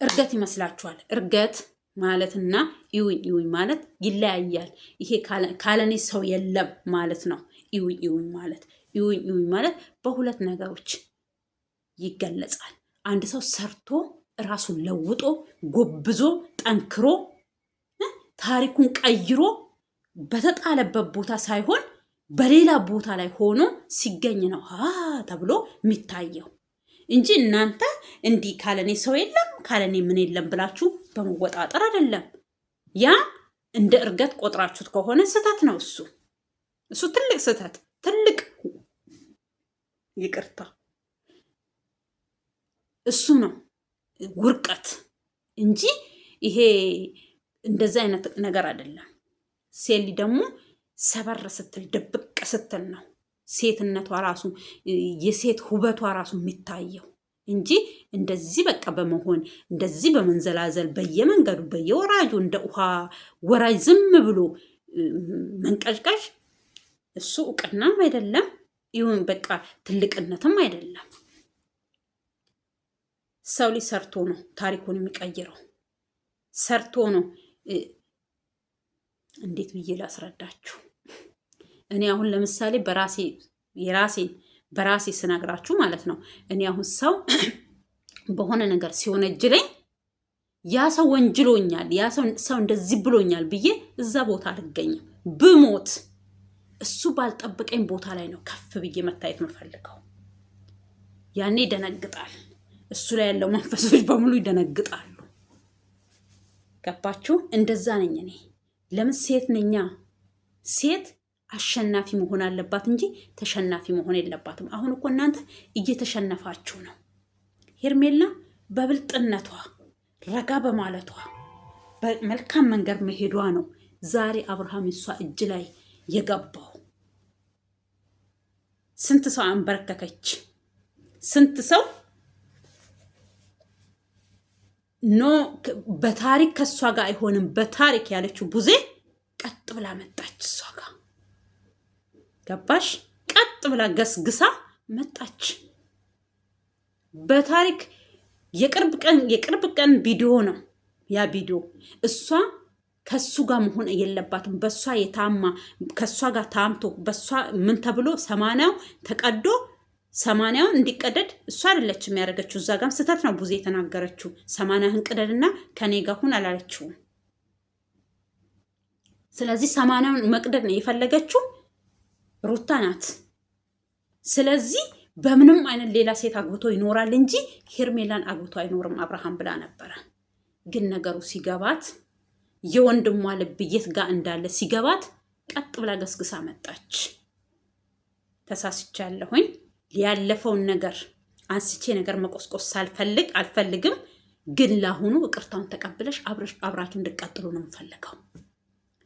እርገት ይመስላችኋል። እርገት ማለትና ይውኝ ማለት ይለያያል። ይሄ ካለኔ ሰው የለም ማለት ነው። ይውኝ ማለት በሁለት ነገሮች ይገለጻል። አንድ ሰው ሰርቶ ራሱን ለውጦ ጎብዞ ጠንክሮ ታሪኩን ቀይሮ በተጣለበት ቦታ ሳይሆን በሌላ ቦታ ላይ ሆኖ ሲገኝ ነው ተብሎ የሚታየው እንጂ እናንተ እንዲህ ካለኔ ሰው የለም ካለኔ ምን የለም ብላችሁ በመወጣጠር አይደለም። ያ እንደ እርገት ቆጥራችሁት ከሆነ ስህተት ነው። እሱ ትልቅ ስህተት፣ ትልቅ ይቅርታ እሱ ነው ውርቀት እንጂ ይሄ እንደዛ አይነት ነገር አይደለም። ሴሊ ደግሞ ሰበር ስትል ድብቅ ስትል ነው ሴትነቷ ራሱ የሴት ውበቷ ራሱ የሚታየው እንጂ እንደዚህ በቃ በመሆን እንደዚህ በመንዘላዘል በየመንገዱ በየወራጁ እንደ ውሃ ወራጅ ዝም ብሎ መንቀዥቀዥ እሱ እውቅናም አይደለም፣ ይሁን በቃ ትልቅነትም አይደለም። ሰው ልጅ ሰርቶ ነው ታሪኩን የሚቀይረው። ሰርቶ ነው። እንዴት ብዬ ላስረዳችሁ? እኔ አሁን ለምሳሌ በራሴ ስነግራችሁ ማለት ነው። እኔ አሁን ሰው በሆነ ነገር ሲወነጅለኝ ያ ሰው ወንጅሎኛል፣ ያ ሰው እንደዚህ ብሎኛል ብዬ እዛ ቦታ አልገኝም። ብሞት እሱ ባልጠበቀኝ ቦታ ላይ ነው ከፍ ብዬ መታየት የምፈልገው። ያኔ ይደነግጣል። እሱ ላይ ያለው መንፈሶች በሙሉ ይደነግጣሉ። ገባችሁ? እንደዛ ነኝ እኔ። ለምን ሴት ነኛ። ሴት አሸናፊ መሆን አለባት እንጂ ተሸናፊ መሆን የለባትም። አሁን እኮ እናንተ እየተሸነፋችሁ ነው። ሄርሜላ በብልጥነቷ ረጋ በማለቷ በመልካም መንገድ መሄዷ ነው ዛሬ አብርሃም እሷ እጅ ላይ የገባው። ስንት ሰው አንበረከከች። ስንት ሰው ኖ በታሪክ ከእሷ ጋር አይሆንም በታሪክ ያለችው ቡዜ ቀጥ ብላ መጣች እሷ ጋር። ገባሽ? ቀጥ ብላ ገስግሳ መጣች። በታሪክ የቅርብ ቀን ቪዲዮ ነው ያ ቪዲዮ። እሷ ከሱ ጋር መሆን የለባትም። በሷ የታማ ከሷ ጋር ታምቶ በሷ ምን ተብሎ 80ው ተቀዶ 80ውን እንዲቀደድ እሷ አይደለችም ያደረገችው። እዛ ጋር ስህተት ነው ቡዜ የተናገረችው። 80ህን ቅደድና ከኔ ጋር ሁን አላለችውም። ስለዚህ 80ውን መቅደድ ነው የፈለገችው ሩታ ናት። ስለዚህ በምንም አይነት ሌላ ሴት አግብቶ ይኖራል እንጂ ሄርሜላን አግብቶ አይኖርም አብርሃም ብላ ነበረ። ግን ነገሩ ሲገባት የወንድሟ ልብ የት ጋር እንዳለ ሲገባት ቀጥ ብላ ገስግሳ መጣች። ተሳስቻለሁኝ፣ ያለፈውን ነገር አንስቼ ነገር መቆስቆስ አልፈልግም፣ ግን ላሁኑ ይቅርታውን ተቀብለሽ አብራችሁ እንድትቀጥሉ ነው የምፈልገው።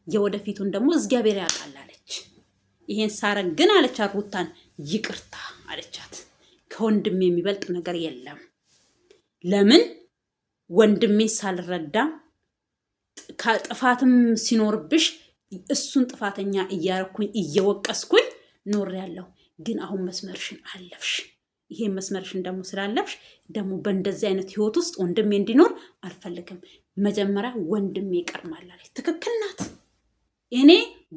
የወደፊቱን ደግሞ እግዚአብሔር ያውቃል አለች። ይሄን ሳረግ ግን አለቻት ሩታን ይቅርታ አለቻት። ከወንድሜ የሚበልጥ ነገር የለም። ለምን ወንድሜ ሳልረዳ ጥፋትም ሲኖርብሽ እሱን ጥፋተኛ እያረኩኝ እየወቀስኩኝ ኖሬያለሁ። ግን አሁን መስመርሽን አለፍሽ። ይሄን መስመርሽን ደግሞ ስላለፍሽ ደግሞ በእንደዚህ አይነት ህይወት ውስጥ ወንድሜ እንዲኖር አልፈልግም። መጀመሪያ ወንድሜ ይቀርማል አለች። ትክክል ናት። እኔ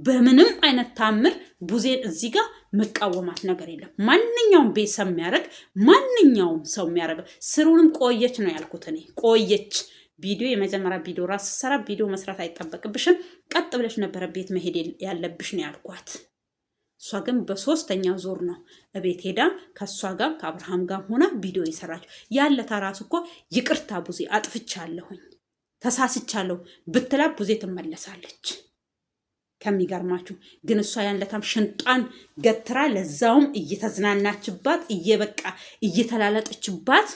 በምንም አይነት ታምር ቡዜን እዚህ ጋር መቃወማት ነገር የለም። ማንኛውም ቤተሰብ የሚያደርግ ማንኛውም ሰው የሚያደርገው ስሩንም ቆየች ነው ያልኩት እኔ። ቆየች ቪዲዮ የመጀመሪያ ቪዲዮ ራስ ሰራ ቪዲዮ መስራት አይጠበቅብሽም፣ ቀጥ ብለሽ ነበረ ቤት መሄድ ያለብሽ ነው ያልኳት። እሷ ግን በሶስተኛው ዙር ነው እቤት ሄዳ ከእሷ ጋር ከአብርሃም ጋር ሆና ቪዲዮ የሰራችው። ያለታ ራሱ እኮ ይቅርታ ቡዜ አጥፍቻለሁኝ ተሳስቻለሁ ብትላ ቡዜ ትመለሳለች። ከሚገርማችሁ ግን እሷ ያለታም ሽንጧን ገትራ ለዛውም እየተዝናናችባት እየበቃ እየተላለጠችባት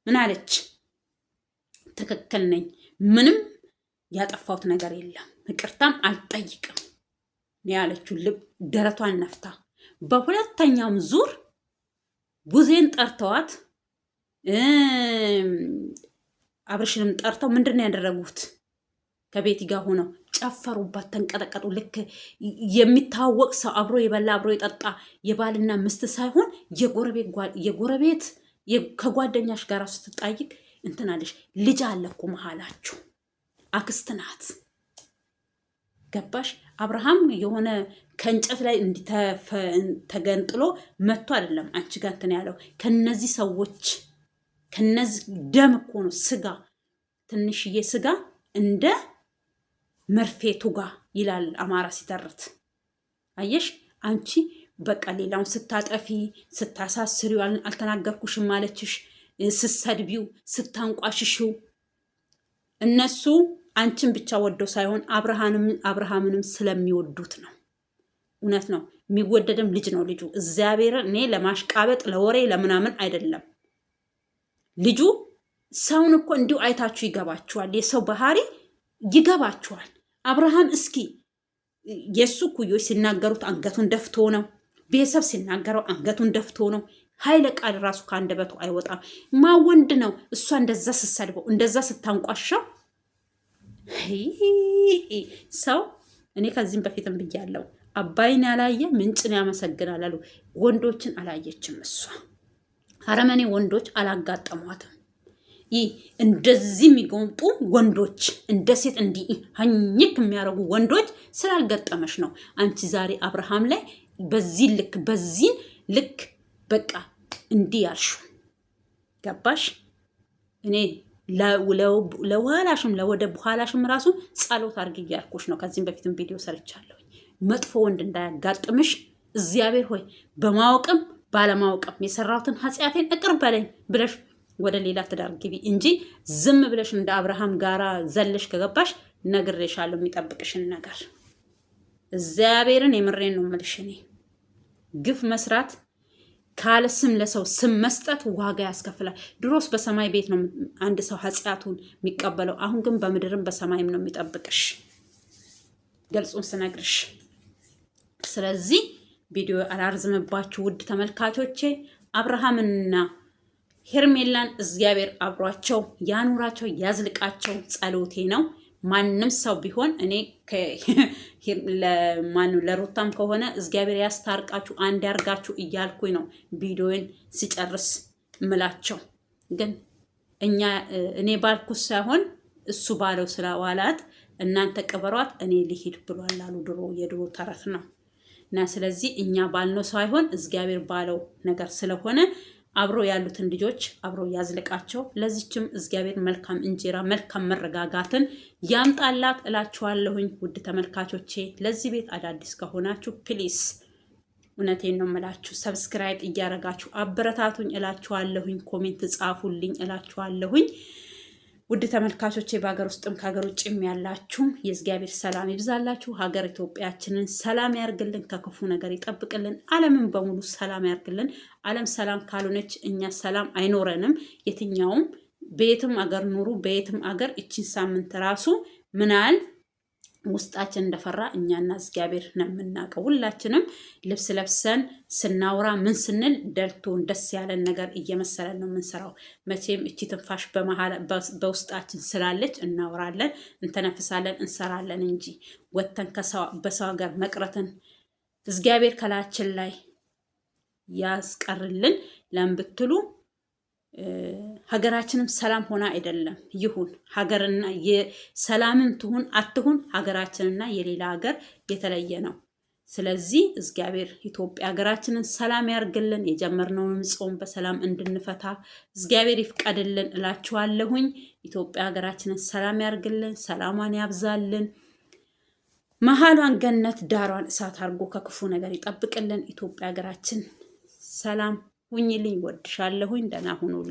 ምን አለች? ትክክል ነኝ፣ ምንም ያጠፋሁት ነገር የለም፣ ይቅርታም አልጠይቅም ያለችው ልብ ደረቷን ነፍታ። በሁለተኛውም ዙር ቡዜን ጠርተዋት አብርሽንም ጠርተው ምንድን ነው ያደረጉት? ከቤቲ ጋር ሆነው ጨፈሩባት፣ ተንቀጠቀጡ። ልክ የሚታወቅ ሰው አብሮ የበላ አብሮ የጠጣ የባልና ምስት ሳይሆን የጎረቤት ከጓደኛሽ ጋር ስትጣይቅ እንትናለሽ ልጅ አለ እኮ መሀላችሁ፣ አክስት ናት። ገባሽ? አብርሃም የሆነ ከእንጨት ላይ ተገንጥሎ መጥቶ አይደለም አንቺ ጋር እንትን ያለው። ከነዚህ ሰዎች ከነዚህ ደም እኮ ነው ስጋ፣ ትንሽዬ ስጋ እንደ መርፌ ቱጋ ይላል አማራ ሲተርት። አየሽ አንቺ በቃ ሌላውን ስታጠፊ ስታሳስሪው አልተናገርኩሽም ማለችሽ፣ ስትሰድቢው ስታንቋሽሽው እነሱ አንቺን ብቻ ወደው ሳይሆን አብርሃምንም ስለሚወዱት ነው። እውነት ነው። የሚወደድም ልጅ ነው ልጁ። እግዚአብሔር እኔ ለማሽቃበጥ ለወሬ ለምናምን አይደለም። ልጁ ሰውን እኮ እንዲሁ አይታችሁ ይገባችኋል። የሰው ባህሪ ይገባችኋል። አብርሃም እስኪ የእሱ ኩዮች ሲናገሩት አንገቱን ደፍቶ ነው። ቤተሰብ ሲናገረው አንገቱን ደፍቶ ነው። ኃይለ ቃል ራሱ ከአንደበቱ አይወጣም። ማወንድ ነው። እሷ እንደዛ ስትሰድበው እንደዛ ስታንቋሻው ሰው እኔ ከዚህም በፊትም ብያለሁ፣ አባይን ያላየ ምንጭን ያመሰግናል አሉ። ወንዶችን አላየችም እሷ። አረመኔ ወንዶች አላጋጠሟትም። ይህ እንደዚህ የሚጎምጡ ወንዶች እንደ ሴት እንዲህ ሀኝክ የሚያደርጉ ወንዶች ስላልገጠመሽ ነው አንቺ ዛሬ አብርሃም ላይ በዚህ ልክ በቃ እንዲህ ያልሽው። ገባሽ? እኔ ለኋላሽም ለወደ በኋላሽም ራሱ ጸሎት አድርጊ እያልኩሽ ነው። ከዚህም በፊትም ቪዲዮ ሰርቻለሁ። መጥፎ ወንድ እንዳያጋጥምሽ እግዚአብሔር ሆይ በማወቅም ባለማወቅም የሰራሁትን ኃጢአቴን ይቅር በለኝ ብለሽ ወደ ሌላ ትዳር ግቢ እንጂ ዝም ብለሽ እንደ አብርሃም ጋራ ዘለሽ ከገባሽ ነግሬሻለሁ የሚጠብቅሽን ነገር። እግዚአብሔርን የምሬን ነው የምልሽ። እኔ ግፍ መስራት ካለ ስም ለሰው ስም መስጠት ዋጋ ያስከፍላል። ድሮስ በሰማይ ቤት ነው አንድ ሰው ኃጢአቱን የሚቀበለው። አሁን ግን በምድርም በሰማይም ነው የሚጠብቅሽ፣ ገልጹን ስነግርሽ። ስለዚህ ቪዲዮ አላርዝምባችሁ ውድ ተመልካቾቼ። አብርሃምና ሄርሜላን እግዚአብሔር አብሯቸው ያኑራቸው፣ ያዝልቃቸው ጸሎቴ ነው። ማንም ሰው ቢሆን እኔ ለሩታም ከሆነ እግዚአብሔር ያስታርቃችሁ፣ አንድ ያርጋችሁ እያልኩኝ ነው ቪዲዮን ሲጨርስ ምላቸው። ግን እኔ ባልኩት ሳይሆን እሱ ባለው ስለዋላት እናንተ ቅበሯት እኔ ልሂድ ብሏል አሉ። የድሮ ተረት ነው እና ስለዚህ እኛ ባልነው ሳይሆን እግዚአብሔር ባለው ነገር ስለሆነ አብሮ ያሉትን ልጆች አብሮ ያዝልቃቸው። ለዚችም እግዚአብሔር መልካም እንጀራ መልካም መረጋጋትን ያምጣላት እላችኋለሁኝ ውድ ተመልካቾቼ። ለዚህ ቤት አዳዲስ ከሆናችሁ ፕሊስ እውነቴን ነው የምላችሁ ሰብስክራይብ እያረጋችሁ አበረታቱኝ እላችኋለሁኝ። ኮሜንት ጻፉልኝ እላችኋለሁኝ። ውድ ተመልካቾቼ በሀገር ውስጥም ከሀገር ውጭም ያላችሁ የእግዚአብሔር ሰላም ይብዛላችሁ። ሀገር ኢትዮጵያችንን ሰላም ያርግልን፣ ከክፉ ነገር ይጠብቅልን፣ ዓለምን በሙሉ ሰላም ያርግልን። ዓለም ሰላም ካልሆነች እኛ ሰላም አይኖረንም። የትኛውም በየትም አገር ኑሩ፣ በየትም አገር እቺን ሳምንት ራሱ ምናል ውስጣችን እንደፈራ እኛና እግዚአብሔር ነው የምናውቀው። ሁላችንም ልብስ ለብሰን ስናወራ ምን ስንል ደልቶን ደስ ያለን ነገር እየመሰለን ነው የምንሰራው። መቼም እቺ ትንፋሽ በውስጣችን ስላለች እናወራለን፣ እንተነፍሳለን፣ እንሰራለን እንጂ ወተን በሰው ሀገር መቅረትን እግዚአብሔር ከላችን ላይ ያስቀርልን። ለምብትሉ ሀገራችንም ሰላም ሆና አይደለም ይሁን ሀገርና የሰላምም ትሁን አትሁን ሀገራችንና የሌላ ሀገር የተለየ ነው። ስለዚህ እግዚአብሔር ኢትዮጵያ ሀገራችንን ሰላም ያርግልን። የጀመርነውንም ጾም በሰላም እንድንፈታ እግዚአብሔር ይፍቀድልን እላችኋለሁኝ። ኢትዮጵያ ሀገራችንን ሰላም ያርግልን፣ ሰላሟን ያብዛልን፣ መሀሏን ገነት ዳሯን እሳት አድርጎ ከክፉ ነገር ይጠብቅልን። ኢትዮጵያ ሀገራችን ሰላም ሁኝልኝ። ወድሻለሁኝ። ደህና ሁኑልኝ።